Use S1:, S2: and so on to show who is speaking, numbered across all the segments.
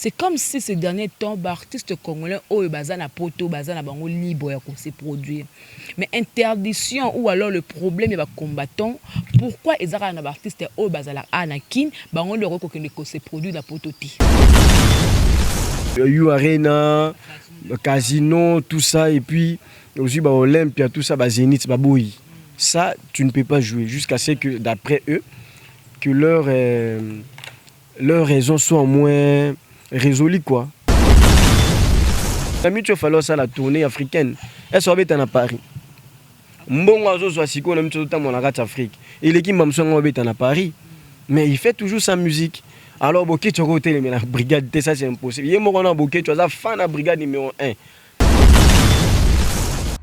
S1: C'est comme si ces derniers temps, artistes congolais, oh, bazana poto, bazana bango libre à se produire. Mais interdiction ou alors le problème, il va combattant. Pourquoi ils ont un artiste oh, bazala anakin, bango le roko que se produit la pototi.
S2: You Arena, le casino, tout ça, et puis aussi bah, Olympia, tout ça, bah, Zénith, bah, Boui. Ça, tu ne peux pas jouer jusqu'à ce que, d'après eux, que leurs raisons soient moins résolues, quoi. Tu falloir ça la tournée africaine. Elle soit bête en Paris. Mbongo azo soit siko na mtu ta mona rat Afrique. Il est qui mamsongo bête en Paris. Mais il fait toujours sa musique. Alors boké tu côté mais la brigade ça c'est impossible. Yemo on a boké tu as fan la brigade numéro 1.
S3: Et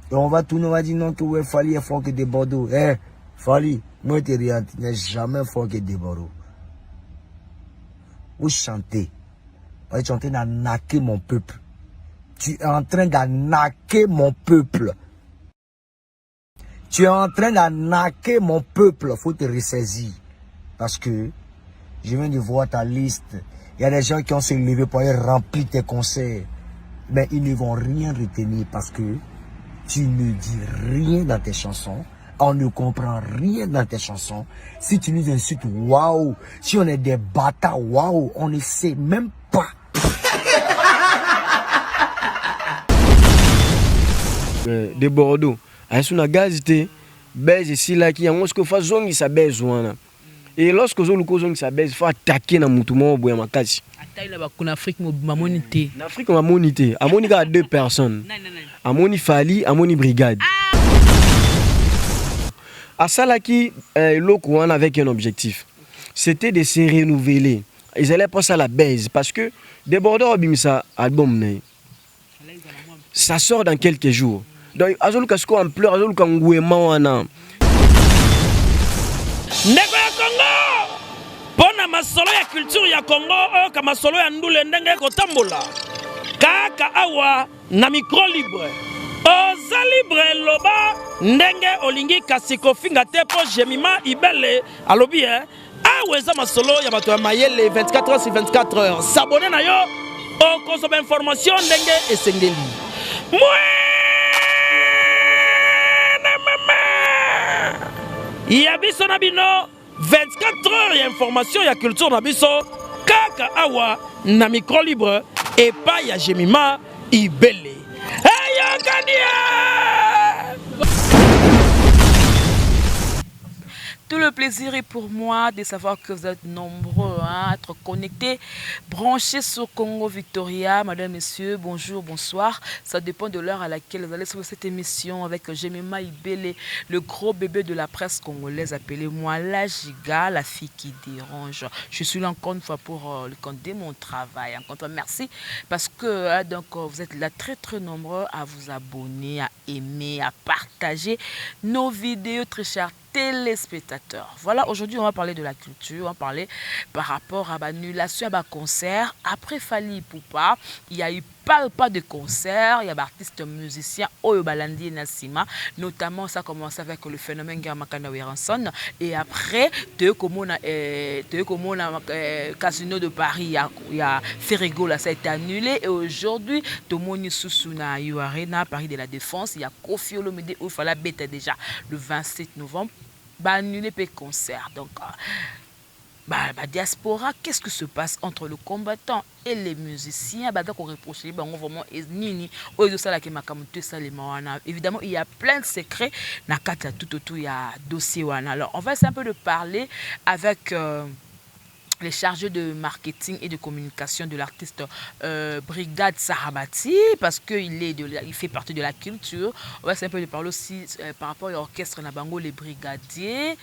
S3: on va tourner, on va dire non que ouais, Fally est fort que des Bordeaux. Eh, Fally, moi t'es rien, tu n'es jamais fort que des Bordeaux. Vous chantez. Vous chantez d'arnaquer mon peuple. Tu es en train d'arnaquer mon peuple. Tu es en train d'arnaquer mon peuple. Faut te ressaisir. Parce que je viens de voir ta liste. Il y a des gens qui ont se levé pour aller remplir tes concerts. Mais ils ne vont rien retenir parce que tu ne dis rien dans tes chansons. On ne comprend rien dans tes chansons. Si tu nous insultes, waouh. Si on est des bâtards, waouh. On ne sait même pas.
S2: De Bordeaux. Aïsou na gazité. Bèze ici là qui a ce que fa zongi sa bèze wana. Et lorsque zo luko zongi sa bèze, il faut attaquer na mutumo boya makasi.
S1: Attaque là en Afrique mamonité.
S2: En Afrique mamonité. Amoni a 2 personnes. Amoni Fally, Amoni Brigade. À Salaki, l'Okouan avec un objectif. C'était de se renouveler. Ils allaient passer à la baise parce que des Bordeaux Abimisa album. Ça sort dans quelques jours. Donc, Azolu Kasko en pleurs, Azolu Kangouema wana.
S4: Ndeko ya Congo! Pona masolo ya culture ya Congo, oka masolo ya ndule ndenge kotambola. Kaka awa na micro libre. Oza libre loba ndenge olingi kasiko finga te po Jemima Ibele alobi aweza masolo ya bato ya mayele 24 heures sur 24 heures. S'abonner na yo okosoba information ndenge esengeli. Ya biso na bino 24 heures ya information ya culture na biso kaka awa na micro libre et pas ya Jemima Ibele. Hey,
S1: Tout le plaisir est pour moi de savoir que vous êtes nombreux à être connectés, branchés sur Congo Victoria. Madame, messieurs, bonjour, bonsoir. Ça dépend de l'heure à laquelle vous allez suivre cette émission avec Jemima Ibele, le gros bébé de la presse congolaise, appelé moi la giga, la fille qui dérange. Je suis là encore une fois pour le compte de mon travail. Encore une fois, merci parce que donc, vous êtes là très très nombreux à vous abonner, à aimer, à partager nos vidéos, très chers téléspectateurs. Voilà, aujourd'hui on va parler de la culture, on va parler par rapport à l'annulation à concert. Après Fally Ipupa, il y a eu pas de concert, il y a des artistes musiciens Oyo Balandi et Nassima, notamment ça a commencé avec le phénomène Gamakana Weranson et après Casino de Paris, il y a Ferrigo là, ça a été annulé et aujourd'hui Tomoni Susuna You Arena, Paris de la Défense, il y a Kofi Olomide où il fallait bêter déjà le 27 novembre. Annulé le concert. Donc, diaspora, qu'est-ce qui se passe entre le combattant et les musiciens? Évidemment, il y a plein de secrets. Il y a dossier. Alors, on va essayer un peu de parler avec les chargés de marketing et de communication de l'artiste Brigade Sarabati, parce qu'il fait partie de la culture. On va essayer un peu de parler aussi par rapport à l'orchestre Nabango, les brigadiers.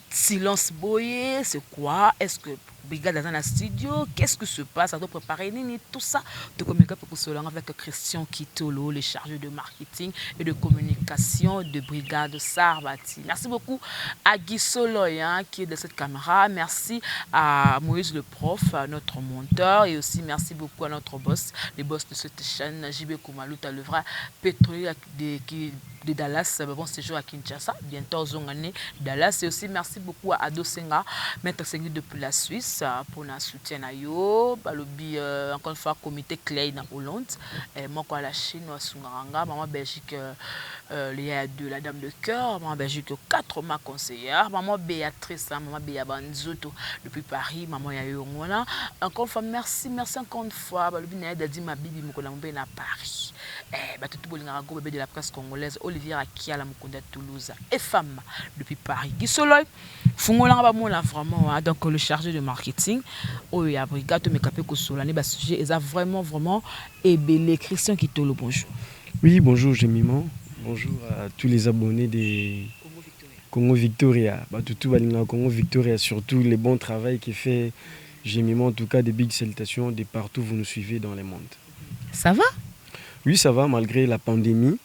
S1: Silence Boye, c'est quoi? Est-ce que Brigade dans un studio? Qu'est-ce que se passe? Ça doit préparer tout ça. De communiquer pour cela avec Christian Kitolo, les chargés de marketing et de communication de Brigade Sarabati. Merci beaucoup à Guy Soloy qui est de cette caméra. Merci à Moïse le prof, à notre monteur, et aussi merci beaucoup à notre boss, les boss de cette chaîne, JB Koumalouta, le vrai pétrolier qui de Dallas, bon séjour à Kinshasa, bientôt aux année Dallas. Et aussi merci beaucoup à Ado Senga, maître Sengi depuis la Suisse, pour notre soutien à yo. Balobi, encore une fois, comité Clay dans Hollande. Moi, quoi, la Chine, à Sungaranga, maman Belgique, Léa de la Dame de Cœur, maman Belgique, 4 ma conseillère, maman Béatrice, maman Béa Banzoto depuis Paris, maman Yayo Ngona. Encore une fois, merci encore une fois. Balobi, Naïda dit ma bibi, Mokolambe à Paris. Tout le bébé de la presse congolaise, Olivier Akia, la Mukunda Toulouse, et femme depuis Paris. Gisoloy, Fungola vraiment, donc le chargé de marketing, il y a Brigade, mais capé Kosolane, sujet, ils ont vraiment, et belé Christian Kitolo, bonjour.
S2: Oui, bonjour Gémiment, bonjour à tous les abonnés des Congo Victoria. Tout Congo Victoria, surtout les bons travail qui fait Gémiment, en tout cas des big salutations de partout vous nous suivez dans le monde.
S1: Ça va?
S2: Oui, ça va, malgré la pandémie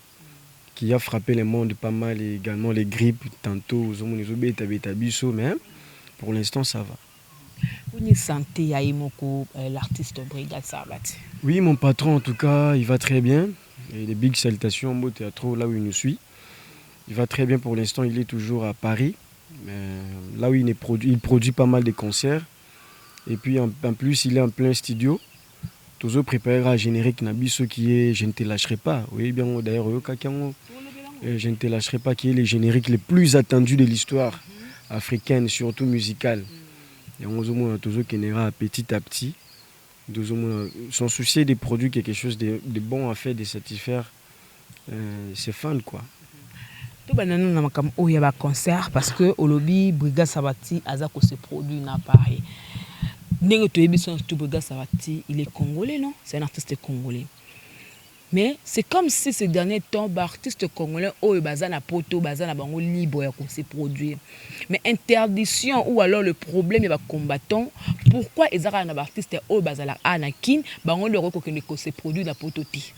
S2: qui a frappé le monde pas mal, et également les grippes, tantôt, mais pour l'instant, ça va.
S1: Vous santé l'artiste Brigade Sabati? Oui,
S2: mon patron, en tout cas, il va très bien. Et les big salutations au théâtre, là où il nous suit. Il va très bien pour l'instant, il est toujours à Paris. Là où il produit pas mal de concerts. Et puis, en plus, il est en plein studio. Toujours préparer un générique Nabiso qui est Je ne te lâcherai pas. Oui, bien d'ailleurs, Je ne te lâcherai pas, qui est les génériques les plus attendus de l'histoire africaine, surtout musicale. Et on a toujours qui ira petit à petit. Son souci de produire quelque chose de bon à faire, de satisfaire ses fans, quoi.
S1: Tout le monde a un concert parce que au lobby Brigade Sabati a se produit à Paris. Il est congolais, non? C'est un artiste congolais. Mais c'est comme si ces derniers temps, l'artiste congolais, bazana poto, bazana bango libre pour se produire. Mais interdiction ou alors le problème, il va combattant. Pourquoi ils ont un artiste bazala anakin, bango le reconnaît se produit la pototi?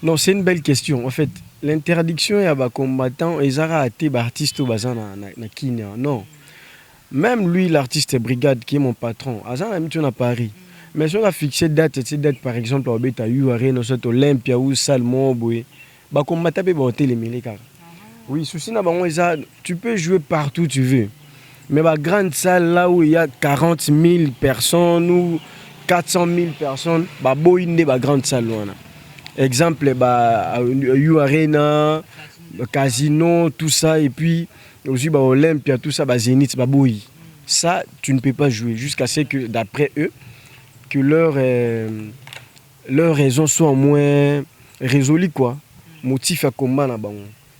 S2: Non, c'est une belle question. En fait, l'interdiction est à combattant, ils ont été artiste bazana anakin. Non. Même lui, l'artiste Brigade, qui est mon patron, à Paris. Mais si on a fixé cette date, par exemple, à Arena, Olympia ou Salmon, oui, souci tu peux jouer partout où tu veux. Mais la grande salle, là où il y a 40 000 personnes ou 400 000 personnes, la grande salle. Exemple, Arena, Casino, tout ça, et puis aussi Olympia, tout ça, Zénith, Baboui. Ça, tu ne peux pas jouer jusqu'à ce que, d'après eux, que leurs raisons soient moins résolues, quoi. Motif à combat,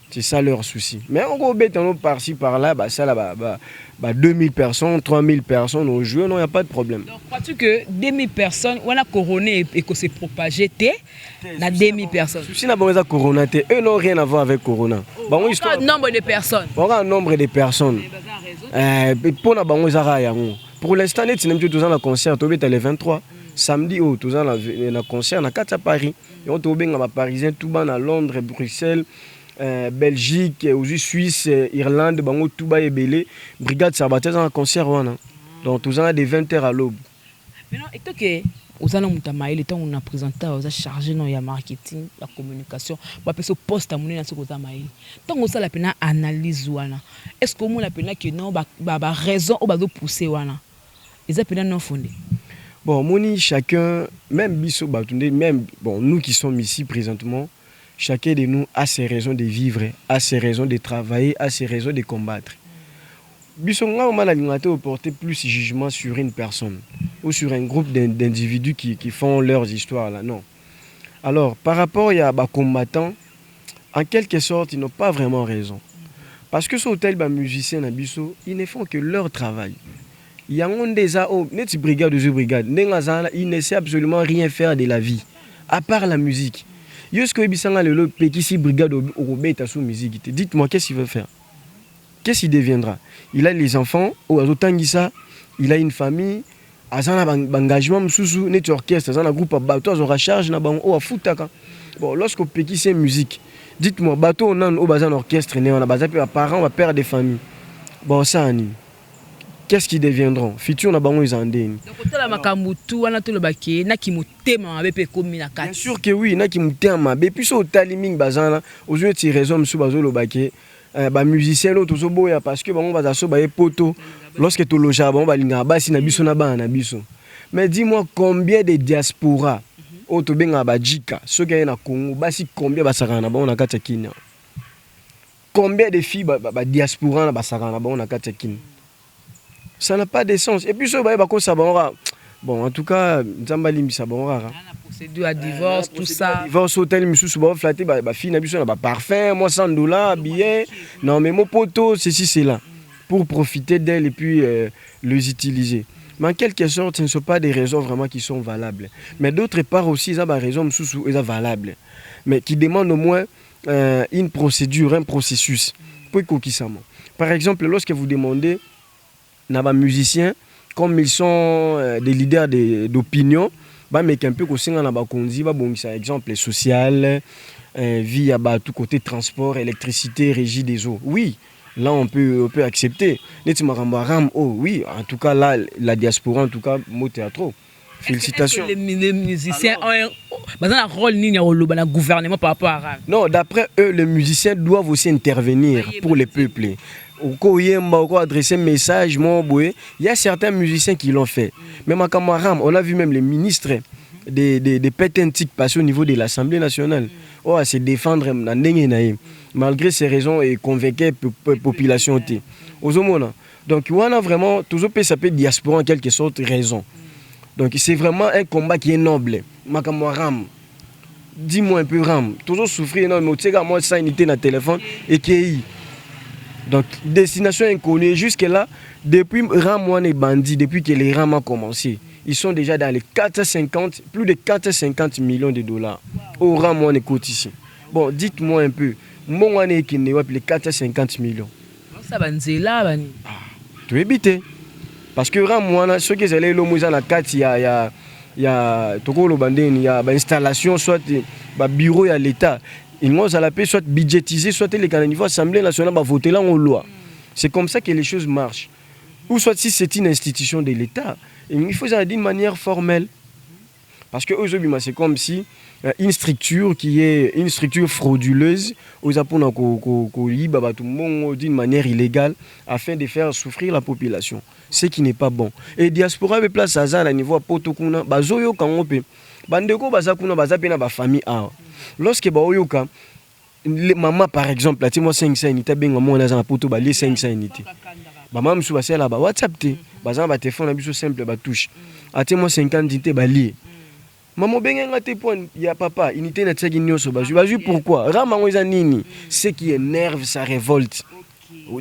S2: c'est ça leur souci. Mais en gros, par-ci, par-là, 2000 personnes, 3000 personnes au jeu, non, il n'y a pas de problème.
S1: Donc, crois-tu que 2000 personnes, on a coroné et que c'est propagé, na 2000 personnes?
S2: Si on a corona, eux n'ont rien à voir avec corona.
S1: On a un nombre de personnes.
S2: On a un nombre de personnes. Pour l'instant, nous avons un concert le 23. Samedi, nous avons un concert à Paris. Nous avons des Parisiens, tout à Londres, Bruxelles, Belgique, Suisse, Irlande, Touba et Belé. Brigade Sabati dans un concert. Donc, nous avons des 20h à l'aube.
S1: Maintenant, est-ce que vous avez le temps où on a présenté, vous avez chargé le marketing, la communication, vous avez poste à mon dans ce que vous avez. Tant que vous avez la analyse, est-ce que vous avez la raison ou pousser ils ont non fondé?
S2: Bon, Moni, chacun, même Bisso Batunde, même nous qui sommes ici présentement, chacun de nous a ses raisons de vivre, a ses raisons de travailler, a ses raisons de combattre. Bisso on a porter plus jugement sur une personne ou sur un groupe d'individus qui font leurs histoires là, non. Alors, par rapport à des combattants, en quelque sorte, ils n'ont pas vraiment raison. Parce que ce hôtel, les musiciens, ils ne font que leur travail. Il y a des brigades, ils ne savent absolument rien faire de la vie, à part la musique. Dites-moi, qu'est-ce qu'il veut faire? Qu'est-ce qu'il deviendra? Il a les enfants, il a une famille, il a un engagement, il a un orchestre, il a un groupe, il a un recharge, bon, lorsqu'on peut qui musique, dites-moi, on a un orchestre, on a des parents, on a père des familles. Bon, ça, qu'est-ce qu'ils deviendront? Futur na bango izandeni.
S1: Donc la makamutu wana to le baki na ki motema mabe pe komi na kati.
S2: Bien sûr que oui, na ki motema mabe puis so taliming bazana aujourd'hui ti raison msu bazo lo baki ba musicien lo tozo boya parce que bango baza so ba poto lorsque to loja bango balinga basi na biso na bana na biso. Mais dis-moi combien de diaspora o to benga ba jika so gaye na Congo basi combien basaka na bango na kati Kenya. Combien de filles ba diaspora na basaka na bango na kati Kenya. Ça n'a pas de sens. Et puis, bon, en tout cas, Nzambali ça bon rare.
S1: Procédure à divorce, tout ça.
S2: Divorce, hôtel, monsieur, souvent flatté, fille, n'a parfum, moi $100, billets. Non, mais mon poteau, ceci, c'est là. Pour profiter d'elle et puis les utiliser. Mais en quelque sorte, ce ne sont pas des raisons vraiment qui sont valables. Mais d'autre part aussi, ils ont des raisons qui sont valables. Mais qui demandent au moins une procédure, un processus. Par exemple, lorsque vous demandez les musiciens, comme ils sont des leaders d'opinion, mais un peu comme par exemple social, vie à tout côté transport, électricité, régie des eaux. Oui, là on peut accepter. Oh oui, en tout cas là la diaspora, en tout cas mot théâtre. Félicitations.
S1: Est-ce que les musiciens ont un rôle dans le gouvernement par rapport à RAM?
S2: Non, d'après eux, les musiciens doivent aussi intervenir pour les peuples. Adresser un message, il y a certains musiciens qui l'ont fait. Mais ma camarade, on a vu même les ministres des pétentiques passer au niveau de l'Assemblée nationale. Oh, à se défendre malgré ces raisons et convaincre la population. Donc, on a vraiment toujours ça peut diaspora en quelque sorte raison. Donc, c'est vraiment un combat qui est noble. Ma camarade, dis-moi un peu, Ram, toujours souffrir, non, mais tu sais, moi, ça, unité dans le téléphone et qui. Donc, destination inconnue. Jusque-là, depuis Ram et Bandi, depuis que les Ram ont commencé, ils sont déjà dans les plus de 450 millions de dollars. Au Ram est côté ici. Bon, dites-moi un peu, mon année qui n'est pas les 450 millions.
S1: Ça va nous là,
S2: tu es bité. Parce que Ram, ceux qui sont allés dans la carte, il y a installation, soit bureau à l'État. Ils vont soit budgétiser, soit les niveau Assemblée nationale va voter là en loi. C'est comme ça que les choses marchent. Ou soit si c'est une institution de l'État, il faut ça d'une manière formelle. Parce que aujourd'hui, c'est comme si une structure qui est une structure frauduleuse, d'une manière illégale, afin de faire souffrir la population. Ce qui n'est pas bon. Et diaspora avait place à ça à niveau potokuna, bazoyo kangope. Bandeko bazakuna bazapena ba famille a. Lorsque baoyoka maman par exemple, la moi 500 unité benga moi na poto ba les 500 unité. Ba maman musu basela ba WhatsApp te, bazana ba téléphone na biso simple ba touche. Ati moi 50 unité ba lié. Maman benga ngate point ya papa, unité na tsaki nyoso ba ju pourquoi? Rama ngoza nini? Ce qui énerve, ça révolte.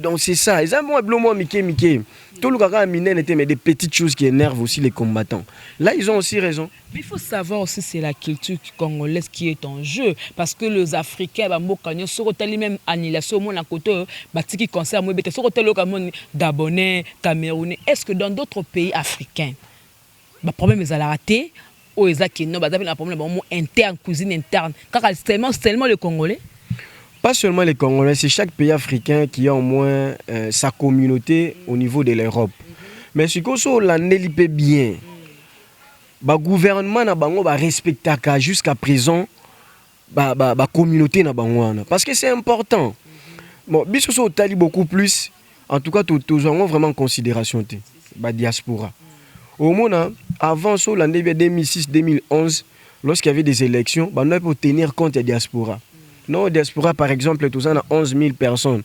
S2: Donc c'est ça, ils ont un Mickey. Tout le cas mais des petites choses qui énervent aussi les combattants. Là, ils ont aussi raison.
S1: Mais il faut savoir aussi c'est la culture congolaise qui est en jeu. Parce que les Africains, même annulation, mon côté, qui concerne Gabonais, Camerounais. Est-ce que dans d'autres pays africains, le problème est à la rater, ou est-ce qu'il y a un problème interne, cuisine interne, car seulement le Congolais?
S2: Pas seulement les Congolais, c'est chaque pays africain qui a au moins sa communauté au niveau de l'Europe. Mais ce que ce Hollandais peut bien, le gouvernement va respecter jusqu'à présent la communauté. Parce que c'est important. Bon, bisous au Tali beaucoup plus, en tout cas, nous avons vraiment en considération la diaspora. Au moment, avant ce Hollandais, 2006-2011, lorsqu'il y avait des élections, on a pu tenir compte de la diaspora. Non, diaspora, par exemple, tout ça, on a 11 000 personnes.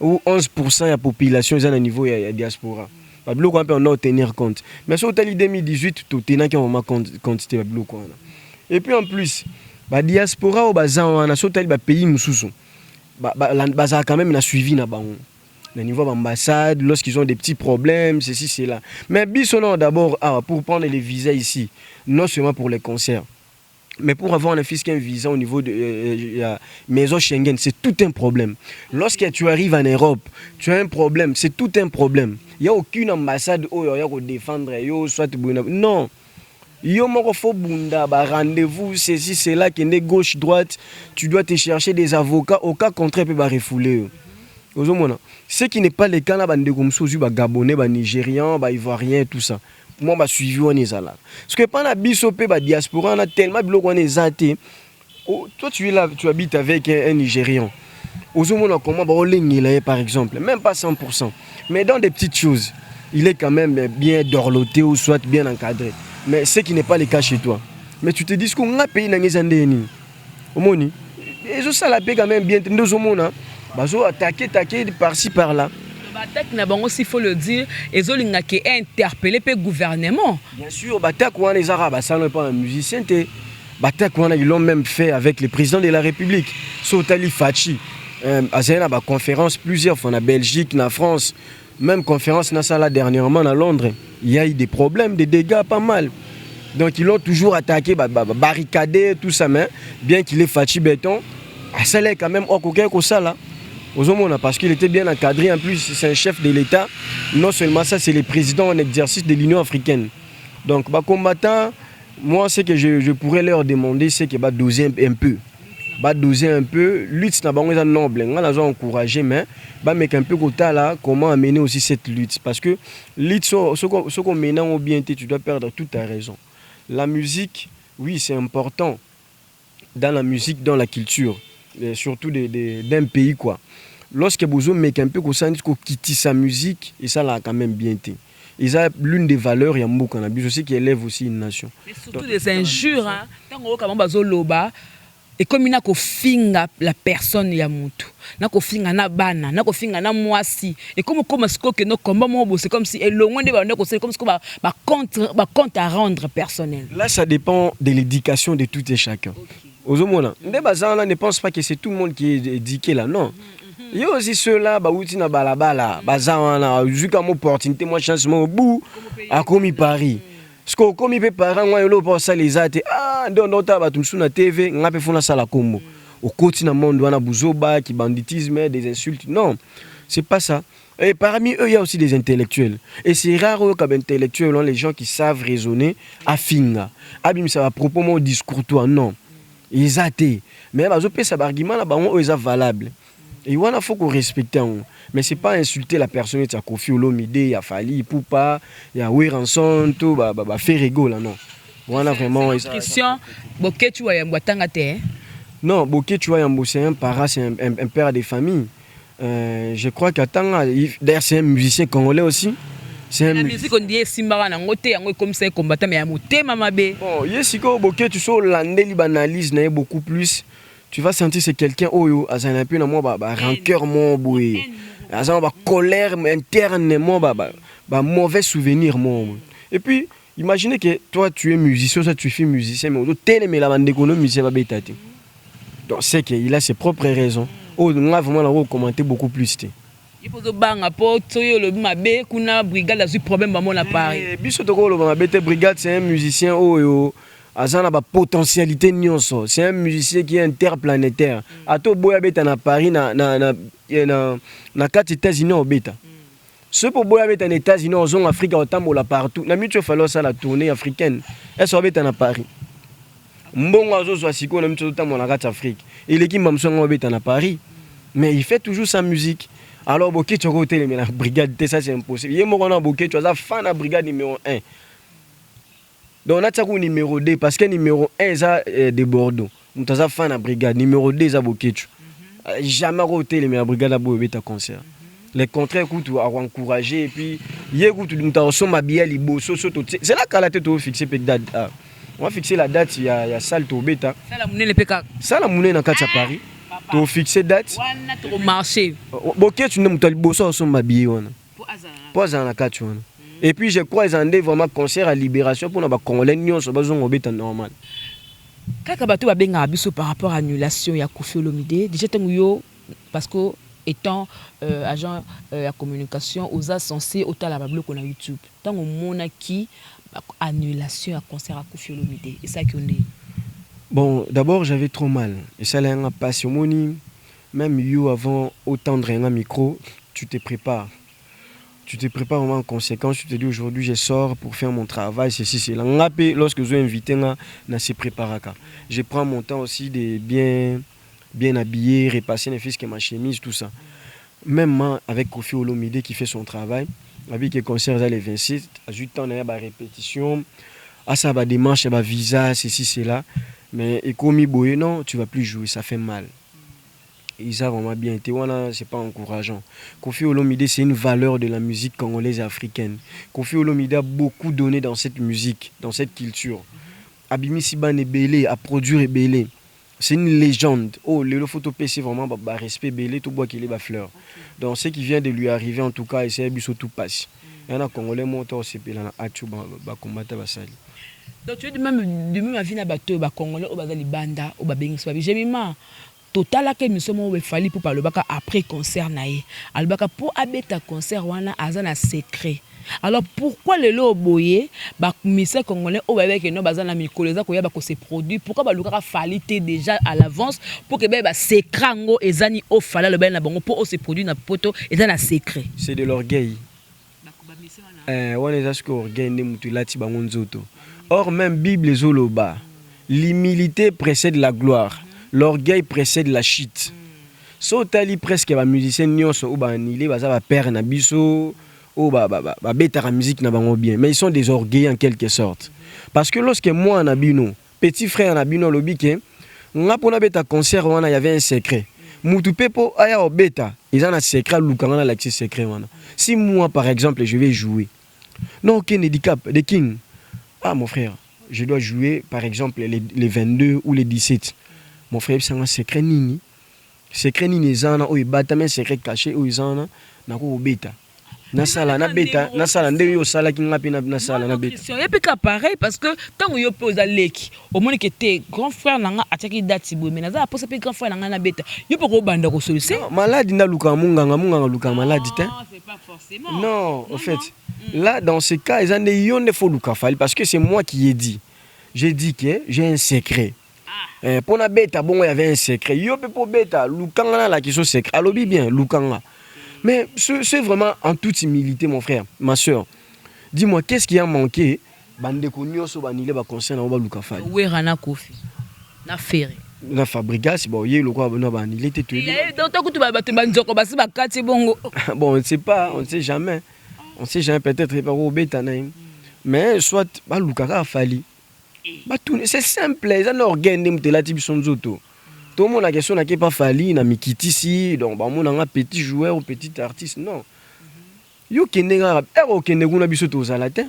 S2: Ou 11% de la population est à niveau de la diaspora. On a tenir compte. Mais sur 2018, tout est qui on quantité de et puis en plus, la diaspora, on a sur le pays, on a quand même suivi au niveau de l'ambassade, lorsqu'ils ont des petits problèmes, ceci, cela. Mais bisonnons d'abord pour prendre les visas ici, non seulement pour les concerts. Mais pour avoir un fisc, un visa au niveau de la maison Schengen, c'est tout un problème. Lorsque tu arrives en Europe, tu as un problème, c'est tout un problème. Il n'y a aucune ambassade où il y a défendre, soit non. Il y a un rendez-vous, ceci, c'est là qui est gauche, droite. Tu dois te chercher des avocats, au cas contraire, tu peux refouler. Ce qui n'est pas le cas là, les Gabonais, les Nigérians, les Ivoiriens, tout ça. Moi, je suivi on est là. Parce que pendant la bisopé, la diaspora, on a tellement de blocs on est athées. Toi, tu es là, tu habites avec un Nigérian. Comment par exemple, même pas 100%. Mais dans des petites choses, il est quand même bien dorloté ou soit bien encadré. Mais ce qui n'est pas le cas chez toi. Mais tu te dis qu'on a payé dans les années. Et ça la paye quand même bien. Ils ont attaqué par-ci par-là.
S1: L'attaque n'a pas aussi, il faut le dire, ils ont interpellé le gouvernement.
S2: Bien sûr, les Arabes, ça n'est pas un musicien. Ils l'ont même fait avec le président de la République, Sotali Fachi. Il y a une conférence plusieurs fois en Belgique, en France, même conférence dernièrement à Londres. Il y a eu des problèmes, des dégâts pas mal. Donc ils l'ont toujours attaqué, barricadé, tout ça, mais bien qu'il ait Fachi béton, ça l'est quand même au ça là. Parce qu'il était bien encadré, en plus c'est un chef de l'État. Non seulement ça, c'est le président en exercice de l'Union africaine. Donc, combattant, moi, ce que je pourrais leur demander, c'est qu'ils doser un peu. Doser un peu. Lutte, c'est noble. On a encouragé, mais un peu là, comment amener aussi cette lutte. Parce que lutte, ce qu'on mène au bien, tu dois perdre toute ta raison. La musique, oui, c'est important. Dans la musique, dans la culture. Et surtout d'un pays, quoi. Lorsque vous avez un peu quitte sa musique, et ça l'a quand même bien été. Et ça, l'une des valeurs, il y a beaucoup de aussi qui élève aussi une nation.
S1: Mais surtout donc, des injures, hein. Tant que et comme il a finga la personne ya mutu, na ko finga na bana, na ko finga na mwasi. Et comme ce que nos combats c'est comme si et le moins de c'est comme ce que compte à rendre personnel.
S2: Là, ça dépend de l'éducation de tout et chacun. Aux hommes, ne pense pas que c'est tout le monde qui est éduqué là, non. Il y a aussi ceux-là, qui na balabala, jusqu'à mon opportunité, moi chance mon bout, à comme Paris. Parce que comme il peut parents, moi il pour ça les athées. Ah, donc t'as battu sur la TV, on a fait faire ça la combo. Au quotidien monde, on a bouzoba, qui banditisme, des insultes. Non, c'est pas ça. Et parmi eux, il y a aussi des intellectuels. Et c'est rare comme intellectuels, les gens qui savent raisonner à finga. Abim ça va propos mon discours toi non. Ils athées. Mais bah je ça argument là, ils sont valables. Et il faut qu'on respecte. Mais ce n'est pas insulter la personne. Il y a Kofi Olomide, il y a Fali, Poupa, il y a Weranson, tout, faire rigolo là, non. Voilà vraiment.
S1: Christian, Boké, tu vois, il y a
S2: non, Boké, tu vois, c'est un parent, c'est un père de famille. Je crois qu'attends, d'ailleurs, c'est un musicien congolais aussi.
S1: C'est un musique qu'on dit Simbara na ngote yango comme ça combattant mais ya motema mabe.
S2: Bon, yesiko Boké, tu sais, l'année l'analyse n'a beaucoup plus. Tu vas sentir c'est quelqu'un oyo a un peu rancœur mon boy a une colère interne mon mauvais souvenir mon. Et puis imaginez que toi tu es musicien, ça tu fais musicien mais au mais la bande économique va bétati. Donc c'est qu'il a ses propres raisons. Oh on a vraiment commenté beaucoup plus.
S1: Il faut banga po toyo le mabe kuna brigade a eu problème ba mon appareil.
S2: Biso to le mabe brigade c'est un musicien oyo Azana ba potentialité nyonso, c'est un musicien qui est interplanétaire. Ato boya beta na Paris na 4 États-Unis au beta. Ce pour boya beta na États-Unis en zone Afrique au tambola partout. Na mitu fallo ça la tournée africaine. Elle soit beta na Paris. Mbongo azo so siko na mitu tambola na Afrique. Il est qui mamsongo beta na Paris. Mais il fait toujours sa musique. Alors Boké tu côté mais la brigade ça c'est impossible. Yé mo na Boké tu as fan la brigade numéro 1. Donc on a ça numéro 2 parce que numéro 1 ça de Bordeaux. On t'a fan la brigade numéro 2 ça Boketu. Jamais roté la brigade à Boebeta concert. Les contraires écoute à encourager et puis hier écoute nous t'a reçu ma bielle liboso c'est là qu'à la tête au fixer date. On va fixer la date il y a salle to beta.
S1: Ça la monnaie le PK.
S2: Ça la monnaie dans quatre Paris. To fixer date.
S1: Wana to marché.
S2: Boketu nous t'a liboso sur ma bielle wana. Pour azana na quatre wana. Et puis je crois qu'ils ont des vraiment concert à Libération pour nos Congolais nyonso besoin obéta normal.
S1: Kaka bato ba benga biso par rapport à annulation ya Kofi Olomide, déjà tanguyo parce que étant agent à communication aux censé autant la bloc on a YouTube. Tant on mona qui annulation à concert à Kofi Olomide et ça qui on dit.
S2: Bon, d'abord j'avais trop mal et ça l'a passion moni même yo avant autant de un micro, tu te prépares. Tu te prépares vraiment en conséquence, tu te dis aujourd'hui je sors pour faire mon travail, ceci, cela. Lorsque je suis invité, je prépare. Je prends mon temps aussi de bien habiller, repasser les fils que ma chemise, tout ça. même avec Kofi Olomide qui fait son travail, avec les concerts les 26, à 8 ans, il y a des répétitions, à ça, des démarches, des visas, ceci, cela. Mais et comme il non, tu vas plus jouer, ça fait mal. Et ça vraiment bien été, voilà, c'est pas encourageant. Kofi Olomide, c'est une valeur de la musique congolaise et africaine. Kofi Olomide a beaucoup donné dans cette musique, dans cette culture. Abimi Siban est belé, à produire est belé. C'est une légende. Oh, le photo c'est vraiment respect belé, tout bois qu'il est fleur. Donc ce qui vient de lui arriver en tout cas, c'est biso tout passe. Il y en a Congolais montant c'est pelana achu ba combattre basali.
S1: Donc tu es de même avis na bateau ba Congolais au bazali banda au ba bengi swabi. J'ai mis total que nous sommes fali pour parler après concert naé. Albaka pour abeta concert wana azana secret. Alors pourquoi le lo boye ba commissaire congolais au avec no bazana mikoleza ko yaba ko se produit pourquoi ba lukaka falité déjà à l'avance pour que ba secret ngo ezani o fala le ben na bango pour se produit na poto ezana secret.
S2: C'est de l'orgueil. Wana ezasiko orgueil ne mutu lati bango nzoto. Or même Bible zoloba l'humilité précède la gloire. L'orgueil précède la chute. So tali presque ba musicien nyonso ou ba anilé baza ba père na biso ou ba beta la musique na bango bien, mais ils sont des orgueils en quelque sorte. Parce que lorsque moi na bino, petit frère na bino lobi ke nga pona beta concert wana y avait un secret. Mutu pepo aya o beta, ils ont un secret lukanga na l'accès secret wana. Si moi par exemple je vais jouer. Non aucun handicap de king. Ah mon frère, je dois jouer par exemple les 22 ou les 17. Mon frère, c'est un secret nini. Secret nini zana ou bata mais secret caché ou zana na ko beta. Na sala na beta, na sala nde yo sala ki ngapi na sala na beta.
S1: Et puis pareil parce que tant yo pose à leki, au moins que tes grand frère nanga ataki dati bo mais na za pose pe grand frère nanga na beta. Yo poko banda ko solution.
S2: Malade na luka munganga luka malade te.
S1: Non, c'est pas forcément.
S2: Non, en fait, là dans ce cas, ils en yo ne faut luka fali parce que c'est moi qui ai dit. J'ai dit que j'ai un secret. Pour la bêta, bon, il y avait un secret. Yo pe pour bêta, lukanga la question secret. Alobi bien, lukanga. Mais c'est vraiment en toute humilité, mon frère, ma soeur. Dis-moi, qu'est-ce qui a manqué? Bande konyo so banile ba concert na ba lukafali.
S1: Oui, rana kofi. Na ferré.
S2: Na fabrica, c'est bon, yé le quoi na banile te tué.
S1: Donc tant que tu vas battre banzoko basi ba kati bongo.
S2: Bon, on ne sait pas, on ne sait jamais. On ne sait jamais peut-être pas au bêta na. Mais soit ba lukaka fali. C'est simple, ils ont organisé la Tibisonzoto. Tout le monde a question n'a pas fallu, n'a mikiti si, donc bah mon un petit joueur ou petit artiste, non. Yo kenega, keneguna bisoto zalatin.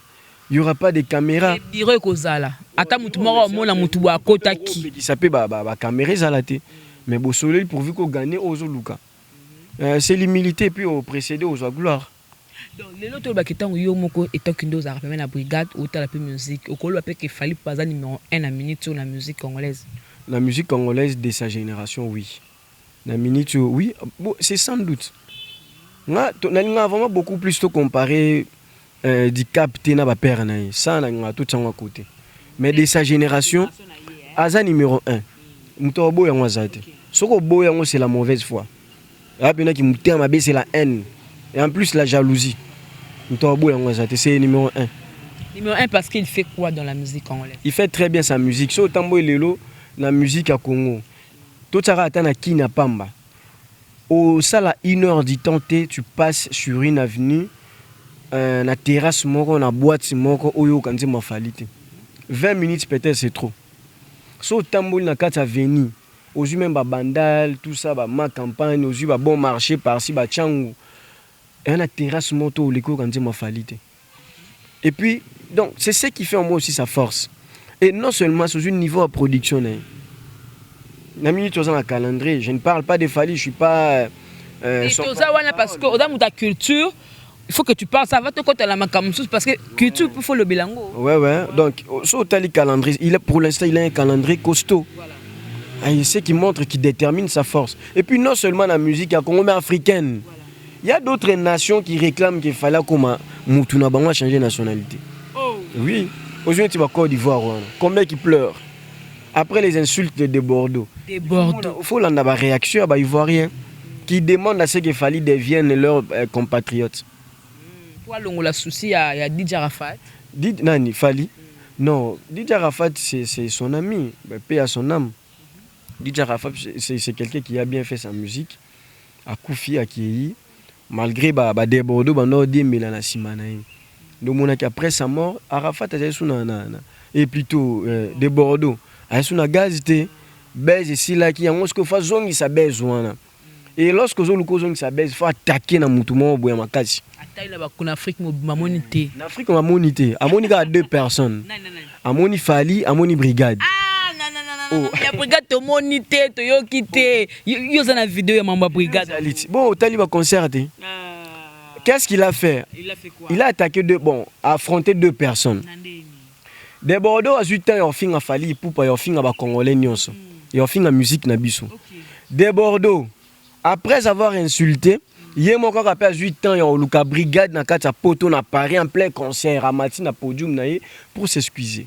S2: Il y aura pas de caméras.
S1: Dire que zala. Ata mutu moko mona mutu wa kotaki.
S2: Qui s'appelle ba caméra zalaté. Mais bon soleil pourvu qu'on gagne aux Luka. C'est l'humilité puis au précéder aux gloire.
S1: Donc les autres bakita yo moko etant kindo za rappeler na brigade ou ta la musique au kolo apé que fallait pas numéro 1 à minute sur la musique congolaise.
S2: La musique congolaise de sa génération oui. La minute oui, bon, c'est sans doute. On a vraiment beaucoup plus de comparer du capté na ba père na ça na tout ça à côté. Mais de sa génération aza numéro 1. Muto boya ngwazate. Soko boya ngo c'est la mauvaise foi. Là bien qui muté ma c'est la haine et en plus la jalousie. C'est numéro 1.
S1: Numéro 1 parce qu'il fait quoi dans la musique congolaise? Il
S2: fait très bien sa musique. So tambo lelo la musique à Congo. Tout ça atana kina pamba. Au sala 1 heure du temps tu passes sur une avenue na terrasse moko na boîte moko oyo kanzi mafalité. 20 minutes peut-être c'est trop. So tambo na kata avenue. Aux même ba bandal tout ça ba ma campagne, aux ba bon marché par-ci ba tchangu. Et on a terrasse moto les cours quand ma falité. Et puis donc c'est ce qui fait en moi aussi sa force. Et non seulement sur un niveau de production. La minute dans un calendrier, je ne parle pas de Fali, je suis pas
S1: parce que dans ta culture, il faut que tu parles ça va te côté la makamoussous parce que culture il faut le bilango.
S2: Ouais. Donc sur le calendrier, pour l'instant il a un calendrier costaud. Voilà. Et c'est qui montre qui détermine sa force. Et puis non seulement la musique à Congo mais africaine. Voilà. Il y a d'autres nations qui réclament qu'il fallait comme Moutouna Bangwa changer de nationalité. Oh. Oui. Aujourd'hui, tu vas Côte d'Ivoire. Combien qui pleurent après les insultes de Bordeaux.
S1: Il
S2: faut l'en avoir réaction à Ivoiriens qui demandent à ce qu'il fallait deviennent leurs compatriotes.
S1: Pourquoi l'on a souci à Didier Arafat?
S2: Nani Fali? Non, Didier Arafat c'est son ami, paix à son âme. Didier Arafat c'est quelqu'un qui a bien fait sa musique, à Koufi, à Kiei. malgré des Bordeaux bando di mila na sima na ye. Donc mon après sa mort Arafat a sous na et plutôt des Bordeaux a sous na gaz te base ici là qui a mosque fa zongi sa base wana. Et lorsque zo luko zongi sa base faut attaquer na mutu mo boya makasi.
S1: Attaque là en Afrique mamonité.
S2: En Afrique mamonité, amoni ka 2 personnes. Amoni Fali, amoni Brigade.
S1: Oh. La brigade te monité, te yo quitté. Yo za na vidéo ya mamba brigade.
S2: Bon, Tali va concerter. Qu'est-ce qu'il a fait?
S1: Il a fait quoi?
S2: Il a attaqué affronté 2 personnes. Des Bordeaux à 8 ans, il a fallu pour pas il a Congolais nyonso. Il a fait la musique na biso. Des Bordeaux, après avoir insulté, il y a encore après 8 ans, il a brigade na kata poto na Paris en plein concert à matin na podium na pour s'excuser.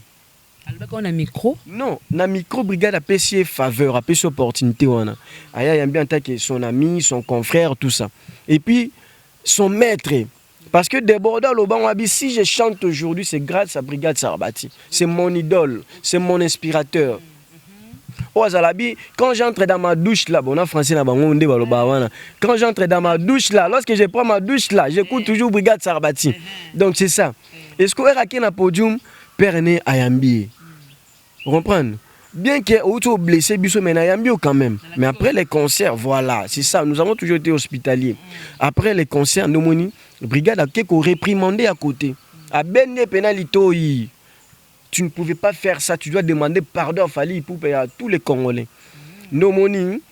S1: On a micro?
S2: Non, na micro brigade a payé faveur, a payé opportunité wana. Aya y a bien attaqué son ami, son confrère, tout ça. Et puis son maître, parce que des Bordeaux si je chante aujourd'hui, c'est grâce à Brigade Sarbati. C'est mon idole, c'est mon inspirateur. Oh Zalabi, quand j'entre dans ma douche là, bon en français là, quand j'entre dans ma douche là, lorsque je prends ma douche là, j'écoute toujours Brigade Sarbati. Donc c'est ça. Est-ce qu'on est à na podium Perné Ayambi? Vous comprenez? Bien que auto blessé biso mais Ayambi quand même. Mais après les concerts, voilà, c'est ça, nous avons toujours été hospitaliers. Après les concerts, nos moni, brigade a quelque réprimandé à côté. A benné pénalito, tu ne pouvais pas faire ça, tu dois demander pardon à Fali pour payer à tous les Congolais. Nos moni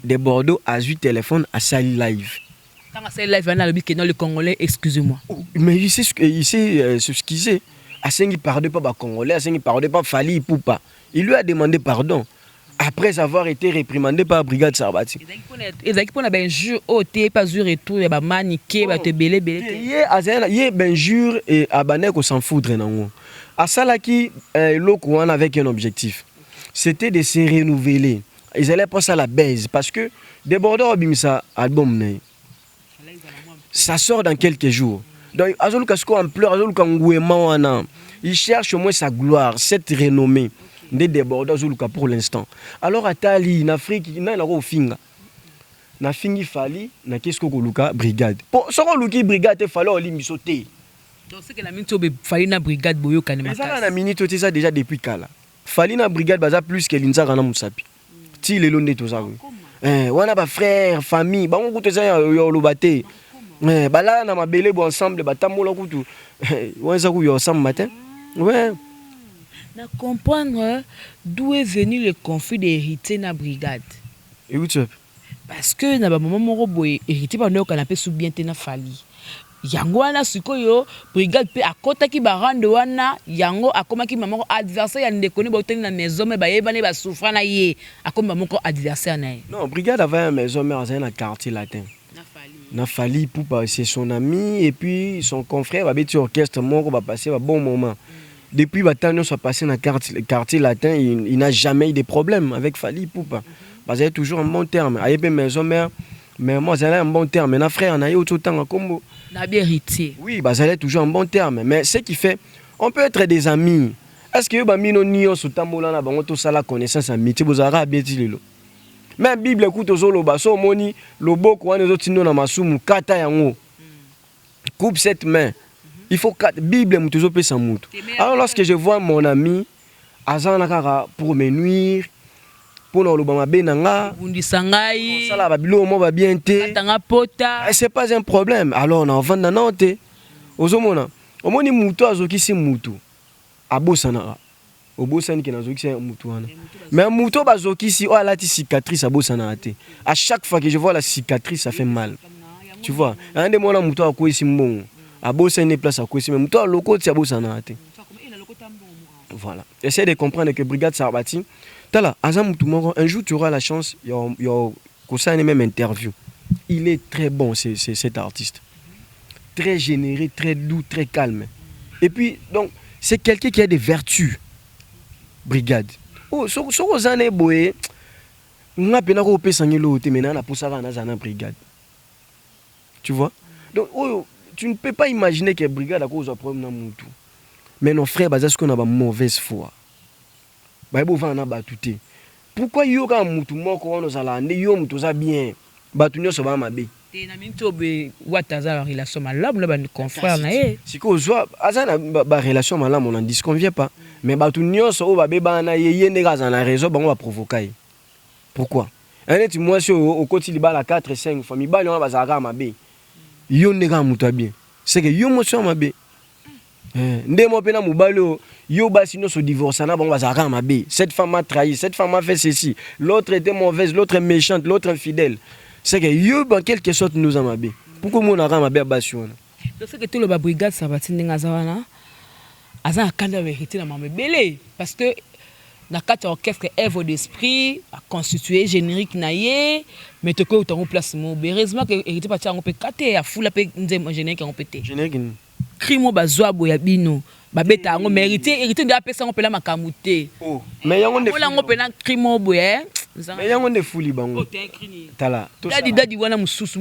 S2: de Bordeaux a 8 téléphones à Sali Live.
S1: Quand Sali Live on a le Congolais, excusez-moi.
S2: Mais il sait ce qu'il sait. Asengi pardon pas Congolais, Asengi pardon pas Fali Poupa. Il lui a demandé pardon après avoir été réprimandé par Brigade Sarbati.
S1: Il a ben jure au té pas jure et tout, ba maniqué, ba te belé belé.
S2: Il ben jure et abané ko s'en foudre nango. Asalaki lokuan avec un objectif. C'était de se renouveler. Ils allaient pas ça la baise parce que des Bordeaux abimisa album né. Ça sort dans quelques jours. Donc, Azolukasko en pleurs, il cherche au moins sa gloire, cette renommée des débordants Azoluka pour l'instant. Alors, à Tali, en Afrique, il y a un finga. Na fingi fali, na qu'est-ce que Luka brigade. Pour ce qu'on Luki brigade, il fallait aller misoter.
S1: Donc, c'est que la minute fali na brigade boyo kanema.
S2: Mais ça, la minute, c'est ça déjà depuis Kala. Fali na brigade, baza plus que l'Inza Rana Moussapi. Ti le long de tout ça. On a ba frère, famille, ba on goûte ça yo lobate. Bah là, on a mabélé ensemble, bah t'as mon couteau. Ouais, ça couille ensemble matin. Ouais.
S1: Na comprendre d'où est venu le conflit d'héritier na brigade.
S2: Et où tu es?
S1: Parce que na ba maman moko boy héritier ba ndo kanapé sous bien tena Fali. Yango wana sikoyo brigade pe akota ki ba rande wana yango akomaki maman adversaire ya ndekoni ba uteni na maison mais ba yebane ba souffra na ye akoma moko adversaire na ye.
S2: Non, brigade avait une maison mais dans un quartier latin. Na Fali Poupa, c'est son ami et puis son confrère va être orchestre moko va passer un bon moment. Depuis Batano soit passé dans le quartier latin, il n'a jamais eu de problème avec Fali Poupa. Parce qu'il toujours un bon terme. Aïe maison mère, mais moi j'ai un bon terme. Mais na frère on a eu autant temps comme
S1: na héritier.
S2: Oui, bah ça toujours un bon terme. Mais ce qui fait, on peut être des amis. Est-ce que ba mino nion sous tambola na bango tout ça la connaissance amitié vous aura bien dit lelo. Même Bible écoute aux loba so moni loboko wana zotino na masumu kata yango. Coupe cette main. Il faut quatre Bible mutuzo pesa mutu. Alors lorsque je vois mon ami azana kaka pour me nuire pour na loba mabe nanga
S1: bundisa ngai
S2: sala ba bilo mo ba bien te
S1: tanga pota
S2: c'est pas un problème. Alors na vanda nante ozomona omoni mutu azokisi mutu abosana obosani ke nazokisi mutu wana. Mais mutu bazokisi o alati cicatrice abosana ate. À chaque fois que je vois la cicatrice ça fait mal. Tu vois, un des moments mutu akoisi mbongo abosani place akoisi mais mutu lokoti abosana ate. Voilà. Essaye de comprendre que Brigade Sarbati tala azam mutu moko un jour tu auras la chance yo kosa même interview. Il est très bon c'est cet artiste. Très généreux, très doux, très calme. Et puis donc c'est quelqu'un qui a des vertus. Brigade. Oh, so ozane boye nga pena ko pesa ngelo te mena na posaka na zana brigade. Tu vois? Donc oh, tu ne peux pas imaginer que brigade a cause problème na mutu. Mais nos frères bazas qu'on a ba mauvaise foi. Ba bo va na batuté. Pourquoi yo ka mutu moko ono zala ande yo mutu za bien. Batu nyo so ba mabe.
S1: te na minto be wataza relation malamu na ba confrère na ye
S2: siko zwa azana ba relation malamu on en disconvient pas mais ba tout nyonso o ba beba na ye ndeka za na raison bango ba provoquer pourquoi tu moi si au côté libala 4 5 famille ba nyoma bazaka mabe yo ndeka muta bien c'est que yo motion mabe ndemo pena mubalo yo basi no so divorce na bango bazaka mabe cette femme a trahi, cette femme a fait ceci, l'autre était mauvaise, l'autre est méchante, l'autre infidèle. C'est que yo en quelque sorte nous amabe. Pourquoi mon ara mabe bastion?
S1: Donc c'est que tout le ba brigade Sabati ndinga zawana aza kanda vérité na mamebele parce que na kati orchestre œuvre d'esprit a constitué générique na ye mais to ko to place mo heureusement que hérité parti en pe kate ya fula pe nzem générique en pété
S2: générique
S1: crimo bazwa boya bino babeta ngo hérité nda pesa ngo pela makamute
S2: oh mais yango nde
S1: ngo pela crimo boya
S2: mais yango nde fuli bango tala
S1: dadi wana mususu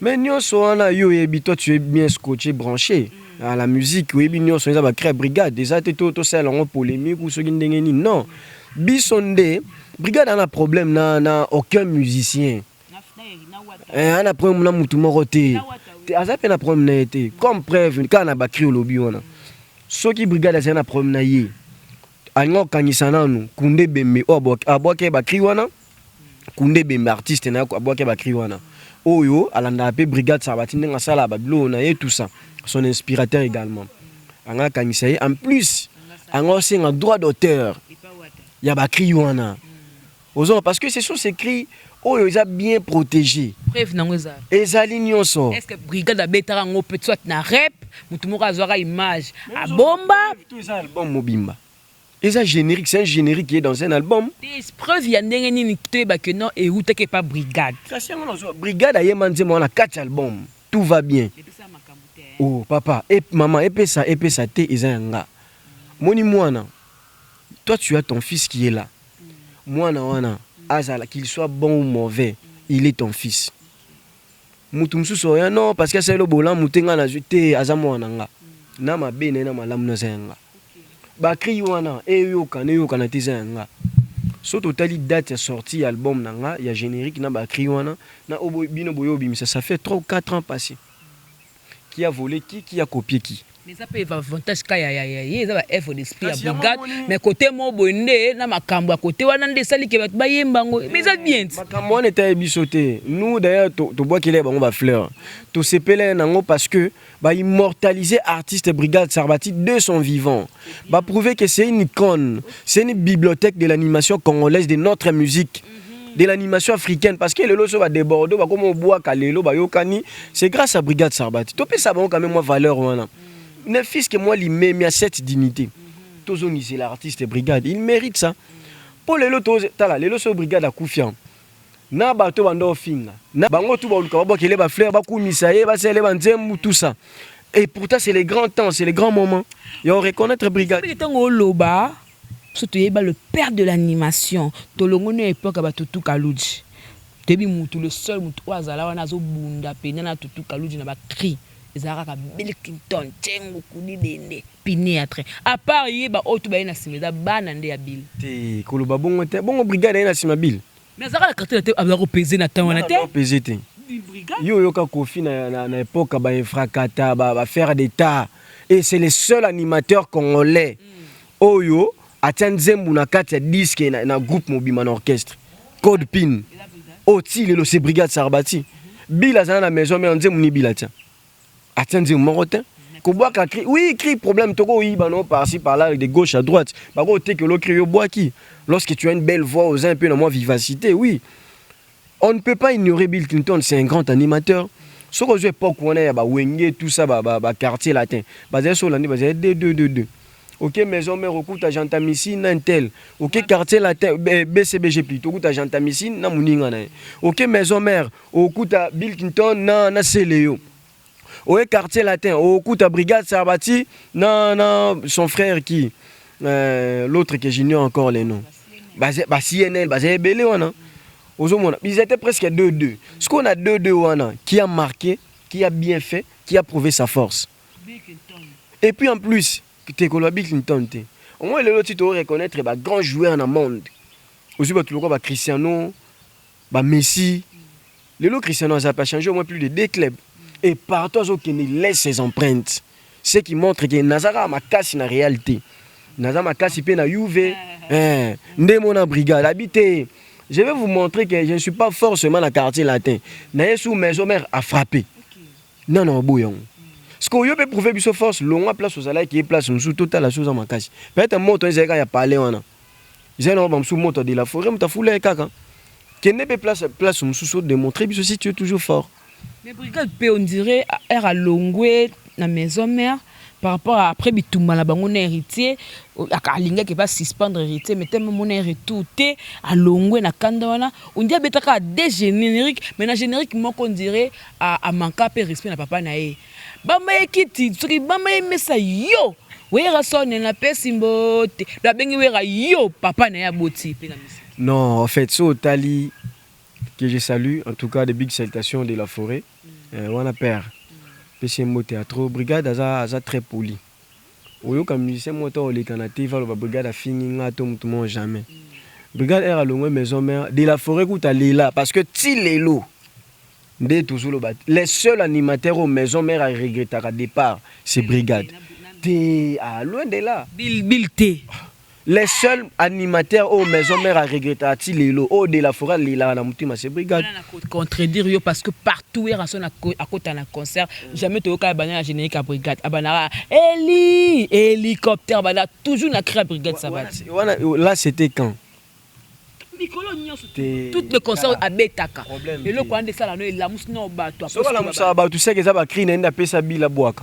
S2: mais nyonso wana yo yebi toi tu es bien scotché branché à la musique yebi nyonso eza ba créer brigade déjà to sala ngo polémique ou soki ndenge ni non bisonde brigade a un problème na aucun musicien un problème na mutu moko te aza pe na problème na été comme preuve quand na ba créer lobby wana soki brigade a un problème na ye ango kanisa nanu kunde bembe aboke ba créer wana kunde bembe artiste na aboke ba créer wana oyo alanda pe brigade Sabati ndenga sala ba bilo na ye tout ça son inspirateur également anga kanisa ye en plus ango senga droit d'auteur ya ba créer wana ozo parce que ce sont ces cris oyo ils a bien protégé
S1: bref nango eza
S2: ezali nyonso
S1: est-ce que brigade abetara ngo peut soit na rep mutu moko azwaka image a bomba
S2: tout ça album mobimba eza générique c'est un générique qui est dans un album
S1: des preuves ya ndenge nini te ba que non et où pas brigade
S2: kasi ngo no brigade ayema nzema na 4 albums tout va bien oh papa et maman epesa te eza yanga moni mwana toi tu as ton fils qui est là mwana wana azala qu'il soit bon ou mauvais il est ton fils mutu mususu oya non parce que c'est le bola mutenga na jute azamo nanga na mabene na malamu na zenga ba cri wana eyoka na tizanga so totali date ya sortie album nanga ya générique na ba cri wana na bino boyobi ça fait 3 ou 4 ans passé qui a volé qui a copié qui
S1: mais ça peut avoir avantage ka ya ça va œuvre d'esprit à brigade mais côté mo bonde na makambo à côté wana nde sali ke ba yemba ngo mais ça bien
S2: makambo wana était bisoté nous d'ailleurs to bois qu'il est bango ba fleur to sepele nango parce que ba immortaliser artiste brigade Sabati de son vivant ba prouver que c'est une icône c'est une bibliothèque de l'animation congolaise de notre musique de l'animation africaine parce que le loso va déborder ba comme bois kalelo ba yokani c'est grâce à brigade Sabati to pe ça bango quand même moi valeur wana ne fils que moi il met cette dignité tozoni c'est l'artiste brigade il mérite ça pour les lotos tala les lotos brigade à confiant na bato bando finga na bango tout ba luka ba kele ba fleur ba kumisa ye ba sele ba nzembu tout ça et pourtant c'est les grands temps c'est les grands moments et on reconnaître brigade
S1: tango loba surtout yeba le père de l'animation tolongo na époque ba tutu kaluji debi mutu le seul mutu azala wana zo bunda pena na tutu kaluji na ba cri ezaraka Bill Clinton tengo kudi dende piniatre à part yeba auto ba ina simeza bana nde ya Bill
S2: te koloba bongo te bongo brigade ina sima Bill
S1: mais zaka la carte te abako peser na temps wana te
S2: peser te yo yoka Kofi na époque ba infracata ba faire d'état et c'est le seul animateur congolais oyo atanzembu na kati ya disque na groupe mobima na orchestre Code Pin oti le c'est brigade Sabati Bill azana na maison mais nzembu ni Bill atia atteindre mon rotin koboaka cri oui cri problème toko yiba non par-ci par-là de gauche à droite ba ko te que le cri yo boaki lorsque tu as une belle voix aux un peu moins vivacité oui on ne peut pas ignorer Bill Clinton c'est un grand animateur ce que je époque on a ba wenge tout ça ba quartier latin basé sur l'année basé 2 OK maison mère okuta jantamisi na tel OK quartier latin BCBG plutôt okuta jantamisi na muninga na OK maison mère okuta Bill Clinton na Seleo au quartier latin, au coup de brigade Sabati, non, son frère qui, l'autre que j'ignore encore les noms, CNL, Belé, ils étaient presque 2-2. Ce qu'on a 2-2, qui a marqué, qui a bien fait, qui a prouvé sa force. Et puis en plus, tu es Bill Clinton, au moins le tu dois reconnaître les grands joueurs dans le monde. Aussi, tu vois Cristiano, bah Messi, le Cristiano a pas changé au moins plus de 2 clubs. Et partout qui laisse ses empreintes. Ce qui montre que Nazara ma casse na réalité. Nazara ma casse pe na Juve, Ndemona Brigade habité. Je vais vous montrer que je ne suis pas forcément dans le quartier latin. Naye sous maison mère a frappé. Non non bouillon. Ce qu'on peut prouver que force longue place aux alais qui est place nous sous total la chose en ma casse. Peut-être moto il y a parlé on. J'ai non sous moto de la forêt, m'ta foulé kaka. Qui n'est pas place nous sous démontrer que ceci tu es toujours fort.
S1: Mais Brigade P, on dirait, elle a longué la maison mère par rapport à après Bitouma, la banque héritier, la Kalinga qui va suspendre héritier, mais tellement mon retour, à longué na Kandawana, on dit à des génériques, mais na générique, moi qu'on dirait à manquer peu respect na papa nae. Bama ekiti, ce qui bama messa yo, oui rason na pesimbote, la bengi wera yo, papa nae aboti.
S2: Non, en fait, so Tali. Que je salue, en tout cas des big salutations de la forêt. On a peur. PCMO Théâtre, brigade a très poli. Oyo comme musicien moto au alternative, la brigade a fini tout le monde jamais. Brigade est à l'ongwe maison mère de la forêt où tu es là parce que ti lelo de toujours le bat. Les seuls animateurs aux maisons mère à regretter à départ, c'est brigade. T'es loin de là.
S1: Bill T.
S2: Les seuls animateurs aux maisons mères à regretter à Tilelo, au de la forêt, là, la moutima, c'est brigade.
S1: Contredire parce que partout, il y a à côté d'un concert, jamais tu as la générique à brigade. Abanara, hélicoptère, toujours la créa brigade, ça va.
S2: Là, c'était quand?
S1: Tout le concert à Betaka. Et le coin de ça, la mousse non bateau.
S2: Tu sais que ça va crier, il a sa bille à boire.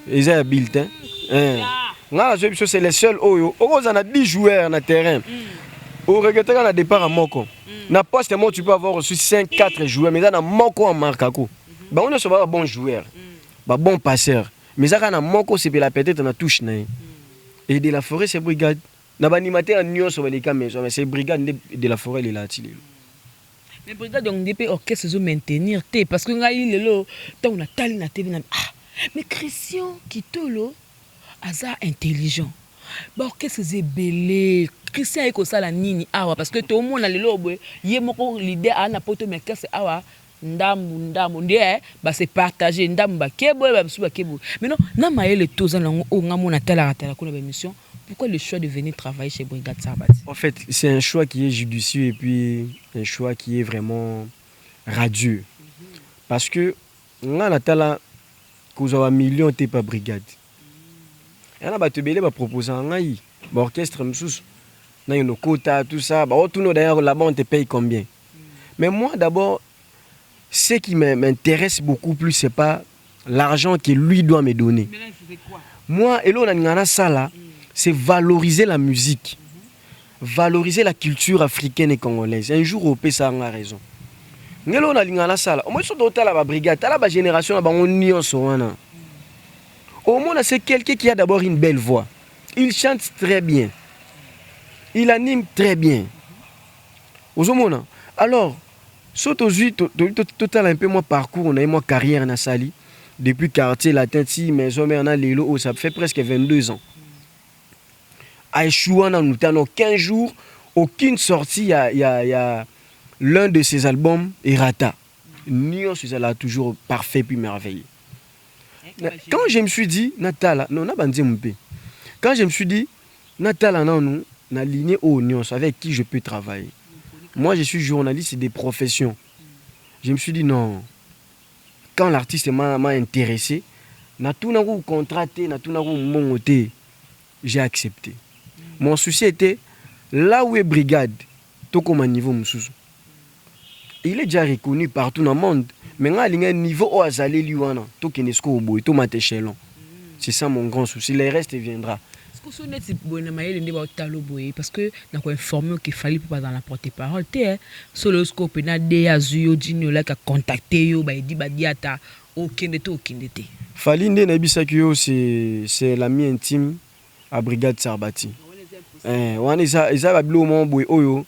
S2: Ils ont un bulletin. C'est les seuls oyo. On a 10 joueurs dans le terrain. Au regretteur, on a départ à Moko. Na poste, tu peux avoir reçu 5-4 joueurs, mais dans Moko en Marcako. On a souvent un bon joueur, un bon passeur. Mais ça, dans Moko, c'est la peut-être on a touche. Et de la forêt, c'est brigade. Na animateur Nyon sur les caméras, mais c'est brigade de la forêt, il est là.
S1: Mais brigade, on dit que l'orchestre se maintenir. Parce que on a eu le temps, on a talé na TV. Mais Christian Kitolo, Aza intelligent. Bon, qu'est-ce que c'est belé? Christian est ça la nini awa parce que tout le monde a le lobe. Yé moko l'idée à na poto mais qu'est-ce awa ndam ndie bah c'est partager ndam ba kebo ba suba kebo. Mais non, na maye le tozan lango o ngamo na tala ko na émission. Pourquoi le choix de venir travailler chez Brigade Sarbati?
S2: En fait, c'est un choix qui est judicieux et puis un choix qui est vraiment radieux. Parce que on a tala cause un million t'es pas brigade. Et là, tu vas proposer un orchestre, nos quotas, tout ça. D'ailleurs, là-bas, on te paye combien? Mais moi, d'abord, ce qui m'intéresse beaucoup plus, ce n'est pas l'argent que lui doit me donner.
S1: Mais là, il faisait quoi?
S2: Moi, et là, ça, c'est valoriser la musique, valoriser la culture africaine et congolaise. Un jour, on peut ça a raison. Mais là, on a ça. Moi, je suis dans la brigade, la génération, on y en au monde, c'est quelqu'un qui a d'abord une belle voix. Il chante très bien. Il anime très bien. Au monde. Alors, surtout total un peu mon parcours, on a eu ma carrière dans Sali. Depuis quartier latin, mais on a les ça fait presque 22 ans. À Échouan, nous avons 15 jours, aucune sortie, il y a l'un de ses albums, Errata. Nyon, c'est là toujours parfait puis merveilleux. Quand je me suis dit, Natala, non, quand je me suis dit, Natala, non, on a aligné au Nyon, avec qui je peux travailler. Moi, je suis journaliste et des professions. Je me suis dit, non, quand l'artiste m'a intéressé, contraté, j'ai accepté. Mon souci était, là où est Brigade, tout comme un niveau, il est déjà reconnu partout dans le monde. Mais il y a un niveau où il y a un échelon. C'est ça mon grand souci. Le reste viendra.
S1: Parce que nous avons informé qu'il fallait pas dans la porte-parole. Solo scope na de azuyo dino la ka contacter yo ba di ba diata aucun de.
S2: Fali ndé bisakio c'est l'ami intime à Brigade Sarbati. On isa ba blo mo boy oyo.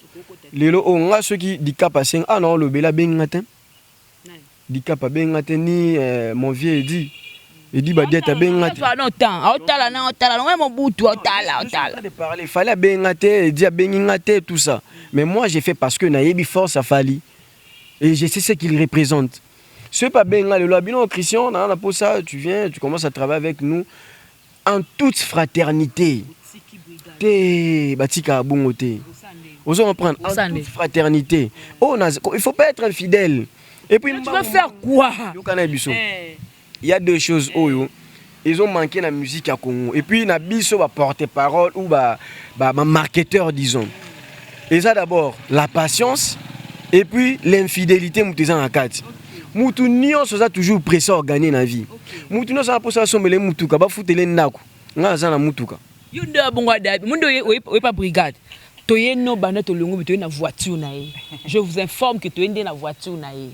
S2: Lelo on a ceux qui di cap à 5 ah non le bela ben matin. Di cap à ben matin ni mon vieux dit il dit bah dieta ben matin.
S1: Non temps, otala non mon bout otala.
S2: Il fallait ben matin, dire ben matin tout ça. Mais moi j'ai fait parce que na yebi force à Fali. Et je sais ce qu'il représente. Ce pas bien le lobino Christian, pour ça, tu viens, tu commences à travailler avec nous en toute fraternité. Te batika bongote. Vous en prendre en toute fraternité. Oh, il faut pas être infidèle. Et puis
S1: tu vas faire quoi?
S2: Il y a deux choses ils ont manqué la musique à Congo. Et puis na biso va porte-parole ou marketeur disons. Et ça d'abord la patience et puis l'infidélité mutezan akati. Mutu nyonso za toujours pressé à gagner na vie. Mutu nyonso za posa sombele mutuka ba futele ndako. Nga za na mutuka.
S1: Yo ndo bongo dabi. Mundo we pas brigade. Toyeno bana to longo bito na voiture na ye. Je vous informe que toyende na voiture na ye.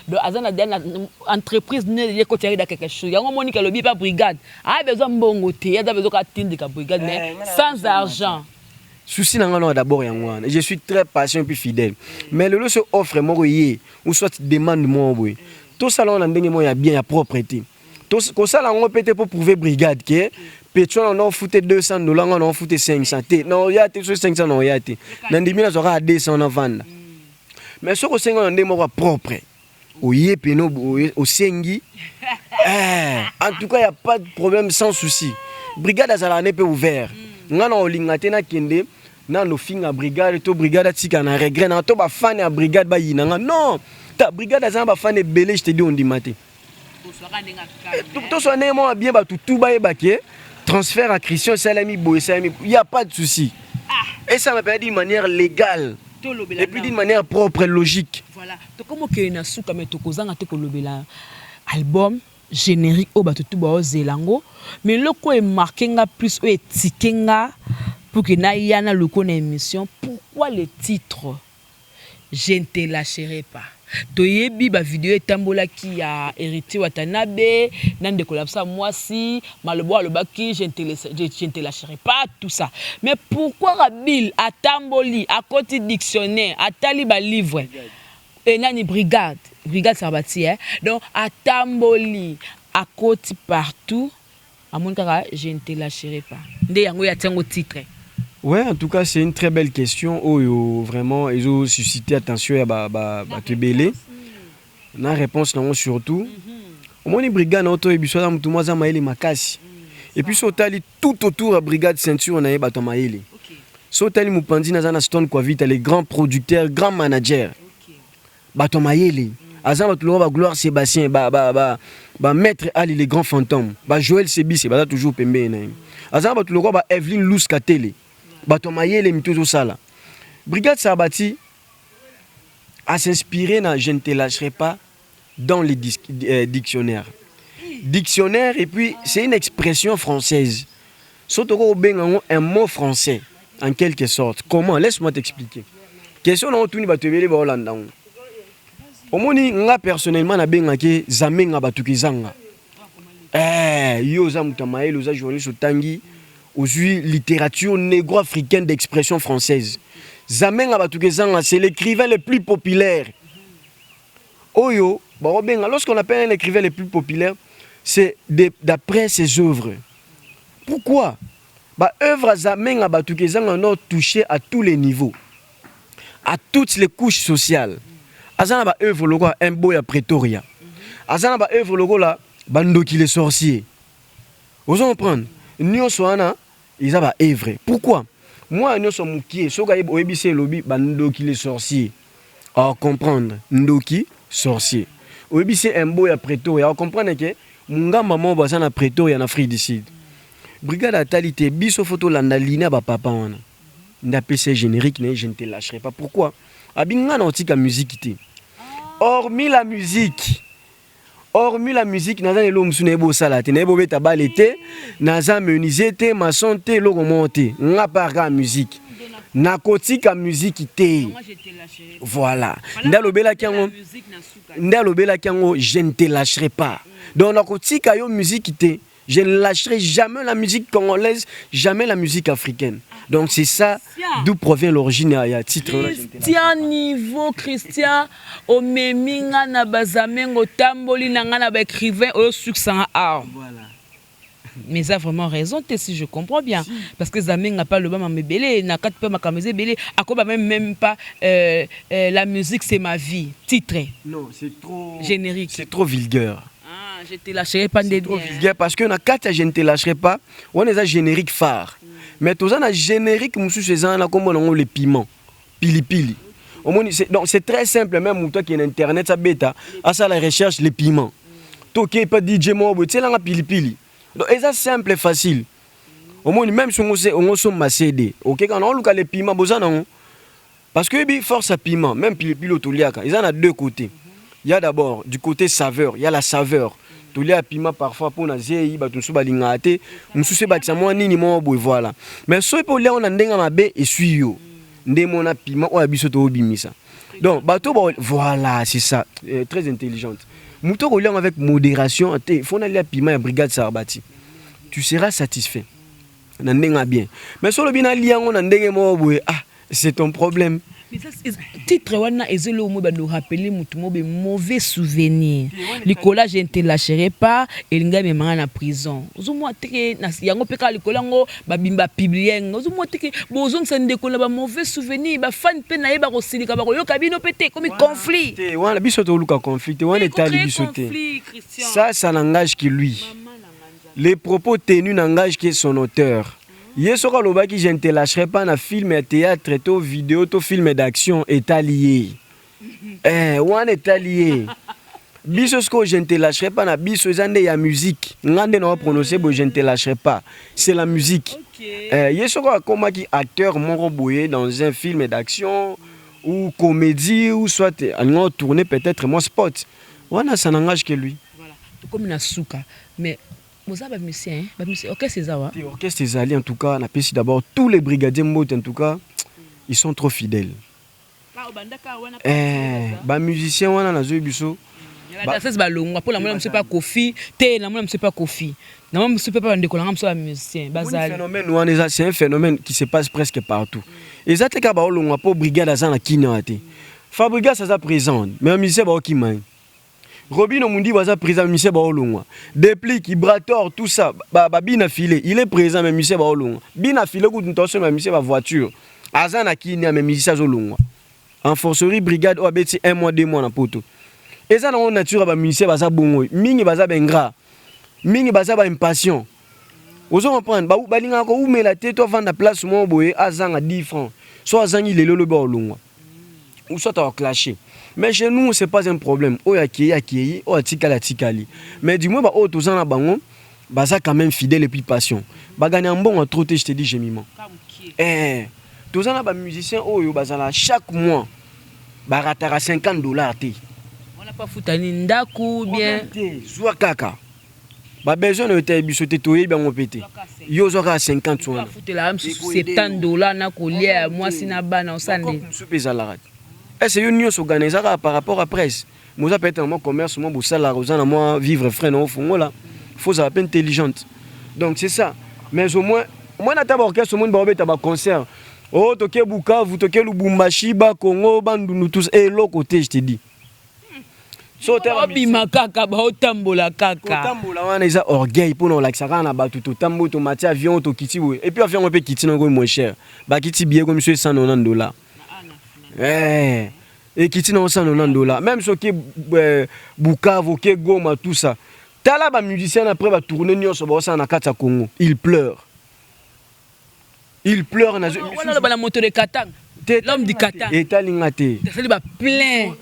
S1: Donc azana na entreprise ne ye ko tirer da quelque chose. Yango Monique lobi pas brigade. A besoin mbongo te, ya besoin ka tinde ka brigade mais sans argent.
S2: Souci n'a d'abord yango. Je suis très patient et fidèle. Mais le se offre mo yé ou soit demande moi boy. Tout ça là on ndenge mo ya bien ya propreté. Tout ko ça là on peut pour prouver brigade que pétrole on a fouté $200, on a fouté 500. Non, il y a 500 non il y a. Nandimina sera 200 en vendre. Mais ce que c'est on ndenge mo propre. Oyé peno au sengi. En tout cas, il y a pas de problème sans souci. Brigade azala ne peut ouvert. Ngana olingate na kende na no finga brigade to brigade tika na regret na to ba fan ya brigade ba yinanga non ta brigade azana ba fan belé je te dis on dit maté to so ne mo bien ba tout ba ebake transfert à Christian Salami Boy Salami il y a pas de souci et ça m'a pas d'une manière légale et puis d'une manière propre et logique
S1: voilà to comme que na suka mais to kozanga te ko lobela album générique au batutu ba zelango mais loko est marqué nga plus ou étiqué nga pour que na yana loko na émission pourquoi le titre je ne te lâcherai pas toyebi ba vidéo etambola qui a hérité Watanabe nan de collapsa moi si malobo alobaki je ne te lâcherai pas tout ça mais pourquoi Rabil atamboli à côté dictionnaire atali ba livre et nani brigade Sarbati donc à Tamboli à côté partout à mon cas je ne te lâcherai pas ndé yango ya tiango titre.
S2: Ouais, en tout cas c'est une très belle question vraiment ils ont suscité attention à tebele na réponse non surtout au moins brigade auto et biso na mtu za maele makasi et puis sotali tout autour à brigade ceinture na ba to maele sotali mupandi na zana stone kwa vite les grands producteurs grands managers bato mayele azan bato ba gloire Sébastien ba maître Ali les grands fantômes ba Joël Sebisi ba toujours pembe na azan bato ba Evelyne Lous Katele bato mayele mitozo sala brigade Sarbati a s'inspirer na je ne te lâcherai pas dans les dictionnaires et puis c'est une expression française sotoko bengango un mot français en quelque sorte comment laisse-moi t'expliquer question na otuni bato ebele ba Hollande omoni nga personnellement na bengaki zamenga batukizanga yo za mutamael oza journaliste otangi ozui littérature négro-africaine d'expression française zamenga batukizanga c'est l'écrivain le plus populaire oyo barobenga lorsqu'on appelle un écrivain le plus populaire c'est d'après ses œuvres pourquoi œuvre zamenga batukizanga n'ont touché à tous les niveaux à toutes les couches sociales azana ba œuvre logo un boy à Pretoria azana ba œuvre logo la bandoki les sorciers vous en prendre nyonso ana ils a œuvre pourquoi moi nyonso mukie soka oyebise lobi bandoki les sorciers à comprendre ndoki sorcier oyebise un boy à Pretoria à comprendre que mungamba mo bazana Pretoria en Afrique du Sud brigade atalité biso photo landalina ba papa wana nda PC générique je ne te lâcherai pas pourquoi abinga na otika musique te hormis la musique naza lelo musuna ebo sala te na ebo beta balete naza menuisier te maçon te loko monte nga parka musique na kotika musique te voilà ndalobela kiango je ne te lâcherai pas donc na kotika yo musique te je ne lâcherai jamais la musique congolaise jamais la musique africaine. Donc c'est ça d'où provient l'origine à titre.
S1: Christian niveau Christian au meminga na bazamengo tamboli nanga na ba écrivain au succès art.
S2: Voilà.
S1: Mais ça a vraiment raison, si je comprends bien. Si. Parce que Zamé n'a pas le bas me belé, n'a pas ma caméra belé. À quoi même pas la musique c'est ma vie. Titre.
S2: Non, c'est trop
S1: générique.
S2: C'est trop vulgaire.
S1: Ah, je te lâcherai pas des
S2: trop vulgaire parce que na quatre je ne te lâcherai pas. On est un générique phare. Mais tout ça na générique monsieur c'est ça na comme on les piments. Pili pili. Donc c'est très simple même toi qui est internet ça bêta à ça la recherche les piments. Toi qui pas DJ moi tu là pili pili. Donc c'est simple et facile. Au moins même si on se macédé. OK quand on look les piments besoin non. Parce que bi force à piment même pili pili autoliaka, ils en a deux côtés. Il y a d'abord du côté saveur, il y a la saveur. Tolia piment parfois pour na zéi ba tunsu balingate, mususu ba tsamwa nini mo boy voilà. Mais so pour là on a ndenga mabe et suyo. Ndemona piment o abiso to bimisa. Donc bateau voilà, c'est ça, très intelligente. Mouto rolant avec modération, il faut aller à piment à brigade Sarbati. Tu seras satisfait. Ndenga bien. Mais sur le bina liang on ndenge mo boy, ah, c'est ton problème.
S1: Mais ça titre wana ezelo mo ba nous rappeler mutumo be mauvais souvenir. Nicolas je ne te lâcherai pas et linga me manga na prison. Ozumo teke na yango peka Nicolas ngo ba bimba publier. Ozumo teke bozong sa ndeko ba mauvais souvenir ba fan pe na yeba ko silika ba ko yoka bino pété comme conflit.
S2: Wana biso to luka conflit, wana etali biso te. Ça n'engage que lui. Les propos tenus n'engagent que son auteur. Yesoka loba qui je ne te lâcherai pas na film et théâtre, to vidéo, to film d'action est allié. One est allié. Biso sko je ne te lâcherai pas na biso zande ya musique. Ngande no prononcer bo je ne te lâcherai pas. C'est la musique. Yesoka comme qui acteur moro boyé dans un film d'action ou comédie ou soit en tourner peut-être mon spot. Wana ça n'engage que lui.
S1: Voilà. Comme na souka mais vous avez musicien, orchestre César.
S2: Orchestre César, en tout cas, on a apprécié d'abord tous les brigadiers Mbot, en tout cas, ils sont trop fidèles. Bah musicien, on a la Zoé Busso.
S1: Pour la moi, je ne pas Kofi, Té, la moi, je ne pas Kofi. Non, je ne sais pas un décollant sur un musicien.
S2: C'est un phénomène qui se passe presque partout. Et ça, c'est qu'à Baolonga pour brigade à Zana Kinate. Fabriga, ça présente, mais un musicien, qui m'a. Robin Omundi was présent Michel Baolongwa. Déplique, Ibrator, tout ça, Bina filé, il est présent mais Michel Baolongwa. Bina filé coup d'intention mais Michel voiture. Azana qui n'y a même Michel Zolongwa. En forcerie brigade ou abeti 1 mois 2 mois na poto. Et ça dans nature ba Michel baza bongo, mingi baza bengra. Mingi baza ba impatient. Ozo comprendre, ba linga ko ou la tête toi vendre place mo boye azanga 10 francs. Soit azangi lelo le Baolongwa. Ou soit à clasher. Mais chez nous, ce n'est pas un problème. Oh, yaki, oh, tikali. Mais dis-moi, bah, oh, tous en a bango, bah, ça quand même fidèle et puis passion. Bah, gagner un bon à trotter, je te dis, j'ai mis moi. Tous en a des musiciens, oh, bah, ça chaque mois, bah, ratara $50.
S1: On n'a pas foutu un ndaku bien.
S2: Soit kaka. Bah, besoin de te bisoter, toi, bien, on pété. Yo, ça a 50 soins.
S1: On va foutre la même $70, n'a qu'au lieu, moi, si n'a pas, non, ça n'est.
S2: C'est une news organisée par rapport à la presse. Moi, ça peut être un commerce, moi, moi, vivre frais, non, il faut être intelligente. Donc, c'est ça. Mais au moins, on a d'abord orchestre, on a un concert. Oh, toké Bukavu, toké Lubumbashi, Congo, Bandundu, tous, et l'autre côté, je te dis.
S1: Bima kaka, ba otambola kaka.
S2: Otambola, on a des orgueil pour nous, like ça, on a battu tout tambo, tout matière, avion, tout kiti, et puis avion, on peut quitter, non, moins cher. Bah, kiti billet comme monsieur $190. Et qui tient $190. Même ce qui est Bukavu, qui est Goma, tout ça. Tala ba musicien après va tourner Nyon sur na Kata Congo. Il pleure. Il pleure na
S1: la moto de Katang. L'homme du Katang.
S2: Et talingate.
S1: Il va plein.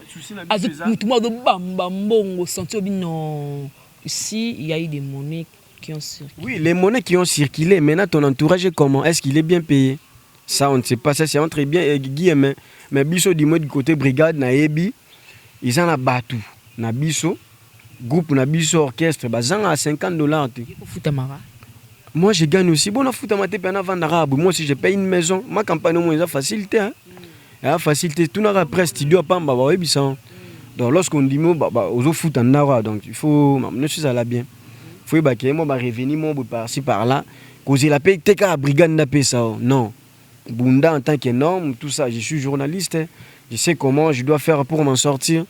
S1: Ici, il y a eu des monnaies qui ont circulé.
S2: Oui, les monnaies qui ont circulé. Maintenant, ton entourage est comment? Est-ce qu'il est bien payé? Ça, on ne sait pas. Ça, c'est entre bien Guillemets. Mais biso du côté brigade na ebi ils en a battu na biso groupe na biso orchestre bazanga à $50 moi je gagne aussi bon na futa mate pe na vendre arabe moi si je paye une maison ma campagne moi ça facilité hein la facilité tout na après studio pamba ba ebisa donc lorsqu'on dit moi bah ozo futa nara donc il faut m'amener ça là bien faut ba que moi ba revenir mon par ci par là causer la paye te ka brigade na paye ça non. Bunda en tant qu'énorme, tout ça, je suis journaliste, je sais comment je dois faire pour m'en sortir.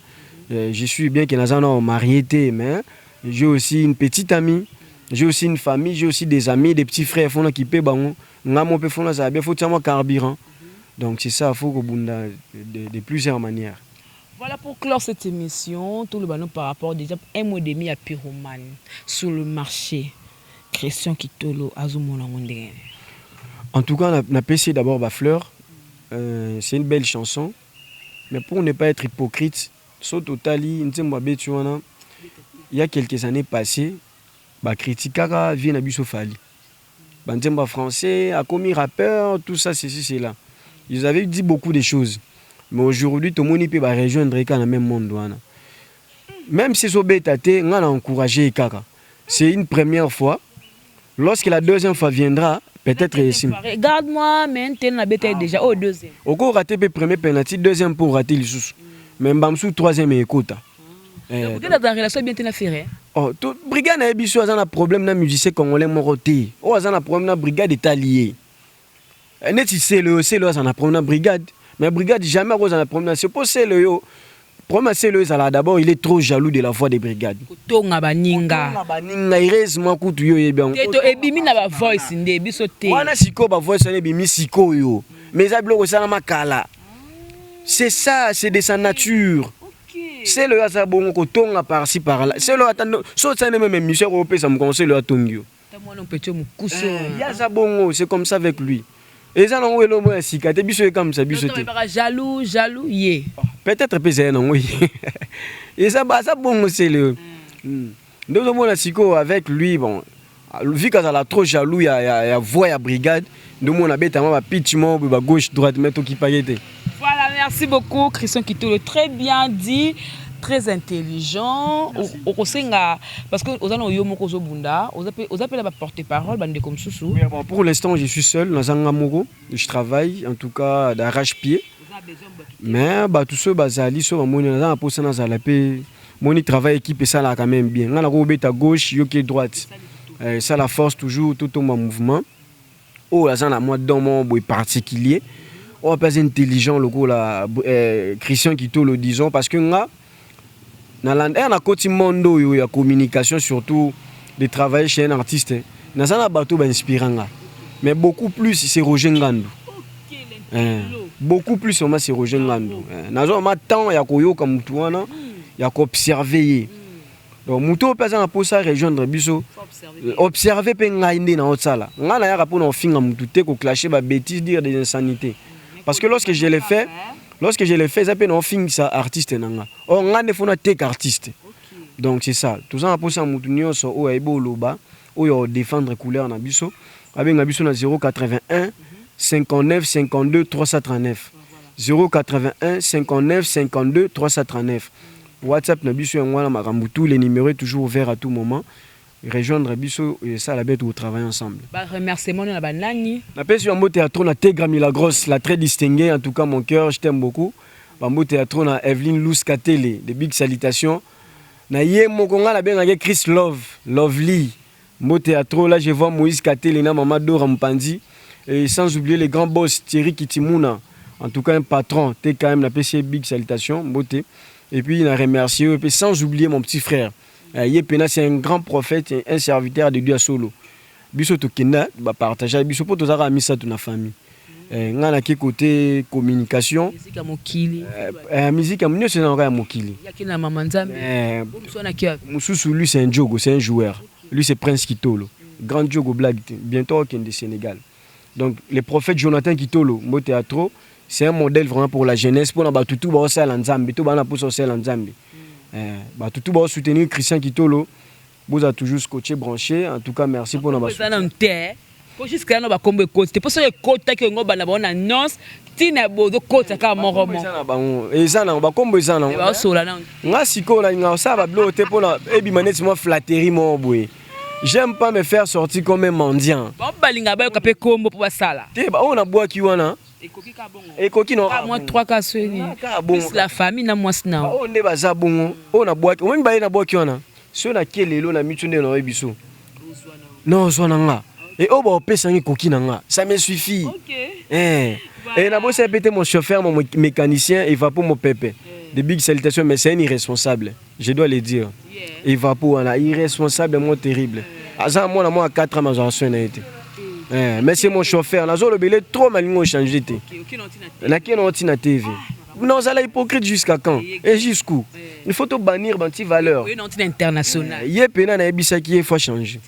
S2: Je suis bien que Nazana marié, mais j'ai aussi une petite amie J'ai aussi une famille, j'ai aussi des amis, des petits frères font qui paient bango. Ngamo pe font ça bien, faut tiens carburant. Donc c'est ça, faut que de plusieurs manières.
S1: Voilà pour clore cette émission, tout le ballon par rapport déjà un mois et demi à Pyromane sur le marché. Christian Kitolo, Azumona Mondé.
S2: En tout cas, on a passé d'abord ma fleur. C'est une belle chanson. Mais pour ne pas être hypocrite, il y a quelques années passées, bah critica vient à Bissofali. Bantemba français, a commis rappeur, tout ça, ceci, c'est là. Ils avaient dit beaucoup de choses. Mais aujourd'hui, tout le monde peut rejoindre dans le même monde. Même si c'est bêté, on a encouragé Kaka. C'est une première fois. Lorsque la deuxième fois viendra, peut-être ici.
S1: Regarde-moi, maintenant la bête est déjà au deuxième.
S2: Au cours raté le premier penalty, deuxième pour rater le sous. Même Bamsou troisième et écoute.
S1: Vous êtes dans la relation bien tenue.
S2: Oh, tout brigade a biso un problème na musicien congolais moroté. Oh, a un problème na brigade italienne. Net c'est le un problème na brigade. Mais brigade jamais rose un problème. C'est pas c'est le yo. Problème c'est le ça d'abord il est trop jaloux de la voix des brigades.
S1: Tonga baninga.
S2: Baninga heureusement kutu yo yebia.
S1: Teto ebimi na ba voice ndé biso te.
S2: Wana siko ba voice na ebimi siko yo. Mais ça bloque ça na makala. C'est ça, c'est de sa nature. C'est le hasard bon ko tonga par-ci par-là. C'est le attendre. So ça même monsieur européen ça me conseille le atongio. C'est comme ça avec lui. Et ça non le moi si ka te biso comme ça biso te.
S1: Jaloux yé.
S2: Peut-être peut non oui. Et ça bon c'est le. Nous on a siko avec lui bon. Vu qu'il a trop jaloux il y a voix à brigade. Nous on a bêtement ba pitchement ba gauche droite mais tout qui pailleté.
S1: Voilà, merci beaucoup Christian Kitolo, très bien dit, très intelligent. Parce que vous appelez la porte-parole, comme Soussou.
S2: Oui, bon, pour l'instant, je suis seul dans un amoureux. Je travaille, en tout cas, d'arrache-pied. Mais tout ce bazali, sur mon travail équipe et ça là quand même bien. On a robé à gauche, yo qui est droite. Ça la force toujours tout mon mouvement. Oh, là, ça a moi dans mon particulier. On pas intelligent le gros là Christian Kitolo disons parce que nga na la côté mondo yo ya communication surtout de travailler chez un artiste na ça na bateau ba inspirant mais beaucoup plus c'est Roger Ngandou. Beaucoup plus c'est Roger Ngandou. Na zo ma temps ya koyoka mutu wana ya ko observer. Donc muto pesa na posa rejoindre biso observer pe nga inde na otsala. Nga na ya rapona ofinga mutu te ko clasher ba bêtises dire des insanités. Parce que lorsque je l'ai fait, ça peut nous finir ça artiste nanga. On a des fois tek artiste. Donc c'est ça. Tout ça pour ça mutunio so o ebo loba, o yo défendre couleur na biso. Avec na biso na 081 59 52 339. 081 59 52 339. WhatsApp na biso ngwana makambu tous les numéros toujours ouverts à tout moment. Rejoindre biso et ça la bête au travail ensemble.
S1: Remerciement na banani.
S2: Na pesi Bambo Théâtre na Tegra la grosse, la très distinguée en tout cas mon cœur, je t'aime beaucoup. Bambo Théâtre na Evelyne Lous Katele, de big salutations. Na yé mokonga la bien na Chris Lovely. Bambo Théâtre là je vois Moïse Katele na Mama Dora Mpandi et sans oublier les grands boss Thierry Kitimuna. En tout cas un patron, t'es quand même na pesi big salutations, Mbote. Et puis il a remercié et puis sans oublier mon petit frère. Yepena c'est un grand prophète et un serviteur de Dieu à solo. Biso to kenda ba partager biso po to zara misa to na famille. Ngana ki côté communication.
S1: Musique à mokili.
S2: Musique à munyo c'est na mokili.
S1: Yakina mama nzambe.
S2: Mususu lui c'est un jogo, c'est un joueur. Lui c'est Prince Kitolo. Grand jogo blague bientôt au Kende Sénégal. Donc le prophète Jonathan Kitolo, Mbo Théâtre, c'est un modèle vraiment pour la jeunesse pour na batutu ba osala nzambe, to bana pour osala nzambe. Tout va soutenir Christian Kitolo. Vous avez toujours scotché branché. En tout cas, merci pour notre soutien.
S1: Pour jusqu'à nous, comme côté. C'est pour ça que côté que nous avons annonce, tina bodo côté comme mon roman.
S2: Et ça, on va comme ça non. Moi, si quoi là, ça va bloquer pour la. Et bien, moi flatterie mon boy. J'aime pas me faire sortir comme un mendiant.
S1: Bon, balinga ba kapé combo pour ça là.
S2: On a bois qui wana. Et coquille non.
S1: Moi 3 cas plus la famille na moi sna.
S2: On est baza bon. On a bois. On ba na bois qui wana. Si on a quel élo na mitunde na biso. Non, so nanga. Et oh ba pesa ngi coquille nanga. Ça me suffit. OK. Et na bosse péter mon chauffeur, mon mécanicien, il va pour mon pépé. Des big salutations mais c'est un irresponsable. Je dois le dire. Il va pour un irresponsablement terrible. aza mwana moi 4 ans mazwa soin été. Mais c'est mon chauffeur, nazo le belé trop malingo changer té. Na ki na oti na TV. Non, ça hypocrite jusqu'à quand? Et jusqu'où? Il faut te bannir dans tes valeurs.
S1: Oui, non, c'est international.
S2: Yé pena na ebisa qui faut changer.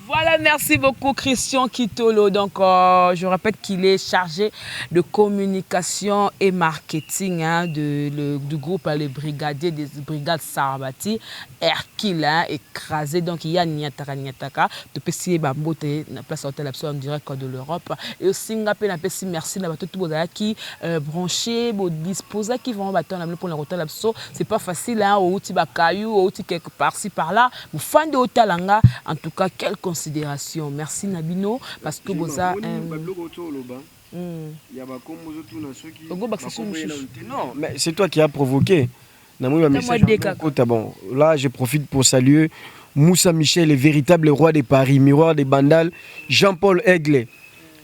S1: Voilà, merci beaucoup Christian Kitolo. Donc, je répète qu'il est chargé de communication et marketing du groupe Les Brigadiers des Brigades Sarabati, Hercule, écrasé. Donc, il y a Niataka, de Pessi Bambote, la place hôtel en direct de l'Europe. Et aussi, Singapore, la Pessi, merci à tout le monde qui branché, disposé, qui vont battre pour le hôtel. C'est pas facile, hein, au outil Bakayou, au outil quelque part, ci par-là. Vous fan de hôtel, en tout cas, quel considération. Merci Nabino parce que vous avez
S2: non, mais c'est toi qui as provoqué. Bon, là, je profite pour saluer Moussa Michel, le véritable roi de Paris, miroir des Bandal, Jean-Paul Aigle,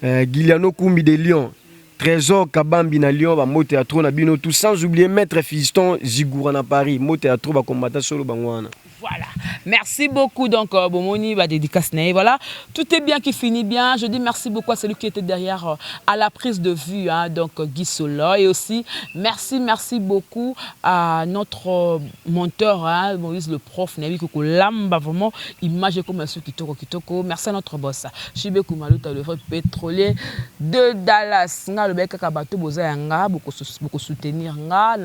S2: Guiliano Koumbi de Lyon, Trésor Kabambi na Lyon, Mo Théâtre Nabino, tout sans oublier Maître Fiston Zigoura na Paris, Mo Théâtre va combattre solo bangwana.
S1: Voilà, merci beaucoup. Donc, Bomoni va dédicace. Voilà, tout est bien qui finit bien. Je dis merci beaucoup à celui qui était derrière à la prise de vue, hein, donc Guy Solo. Et aussi, merci beaucoup à notre monteur, hein, Moïse le prof, Nabi Koko Lamba, vraiment, image comme ce Kitoko. Merci à notre boss, Chibe Koumaluta, le pétrolier de Dallas. Nga le bec Kabato Boza Nga, beaucoup soutenir Nga,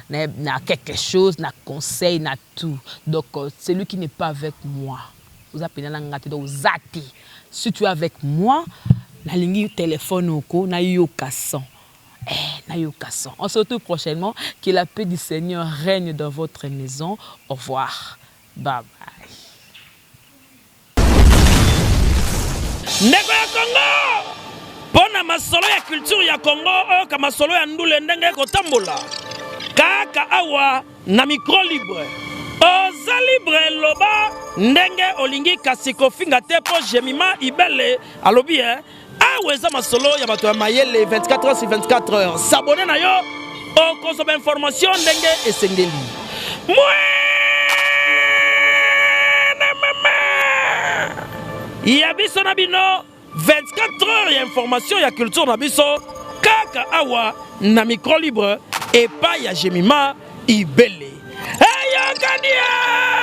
S1: na quelque chose, na conseil, na tout. Donc, celui qui n'est pas avec moi, vous appelez Zati. Si tu es avec moi, la ligne téléphone au na yokason. On se retrouve prochainement. Que la paix du Seigneur règne dans votre maison. Au revoir. Bye bye.
S4: Ndeko ya Congo! Pona masolo ya culture ya Congo, ka masolo ya ndule ndenge kotambola. Kaka awa na micro libre. Oza libre loba ndenge olingi kasi kofinga te po jemima ibele alobi aweza masolo ya bato ya mayele 24 heures sur 24 heures. S'abonner na yo okozoba information ndenge esengeli. Ya biso na bino 24 heures ya information ya culture na biso kaka awa na micro libre epa ya jemima ibele. Hey, Yogania!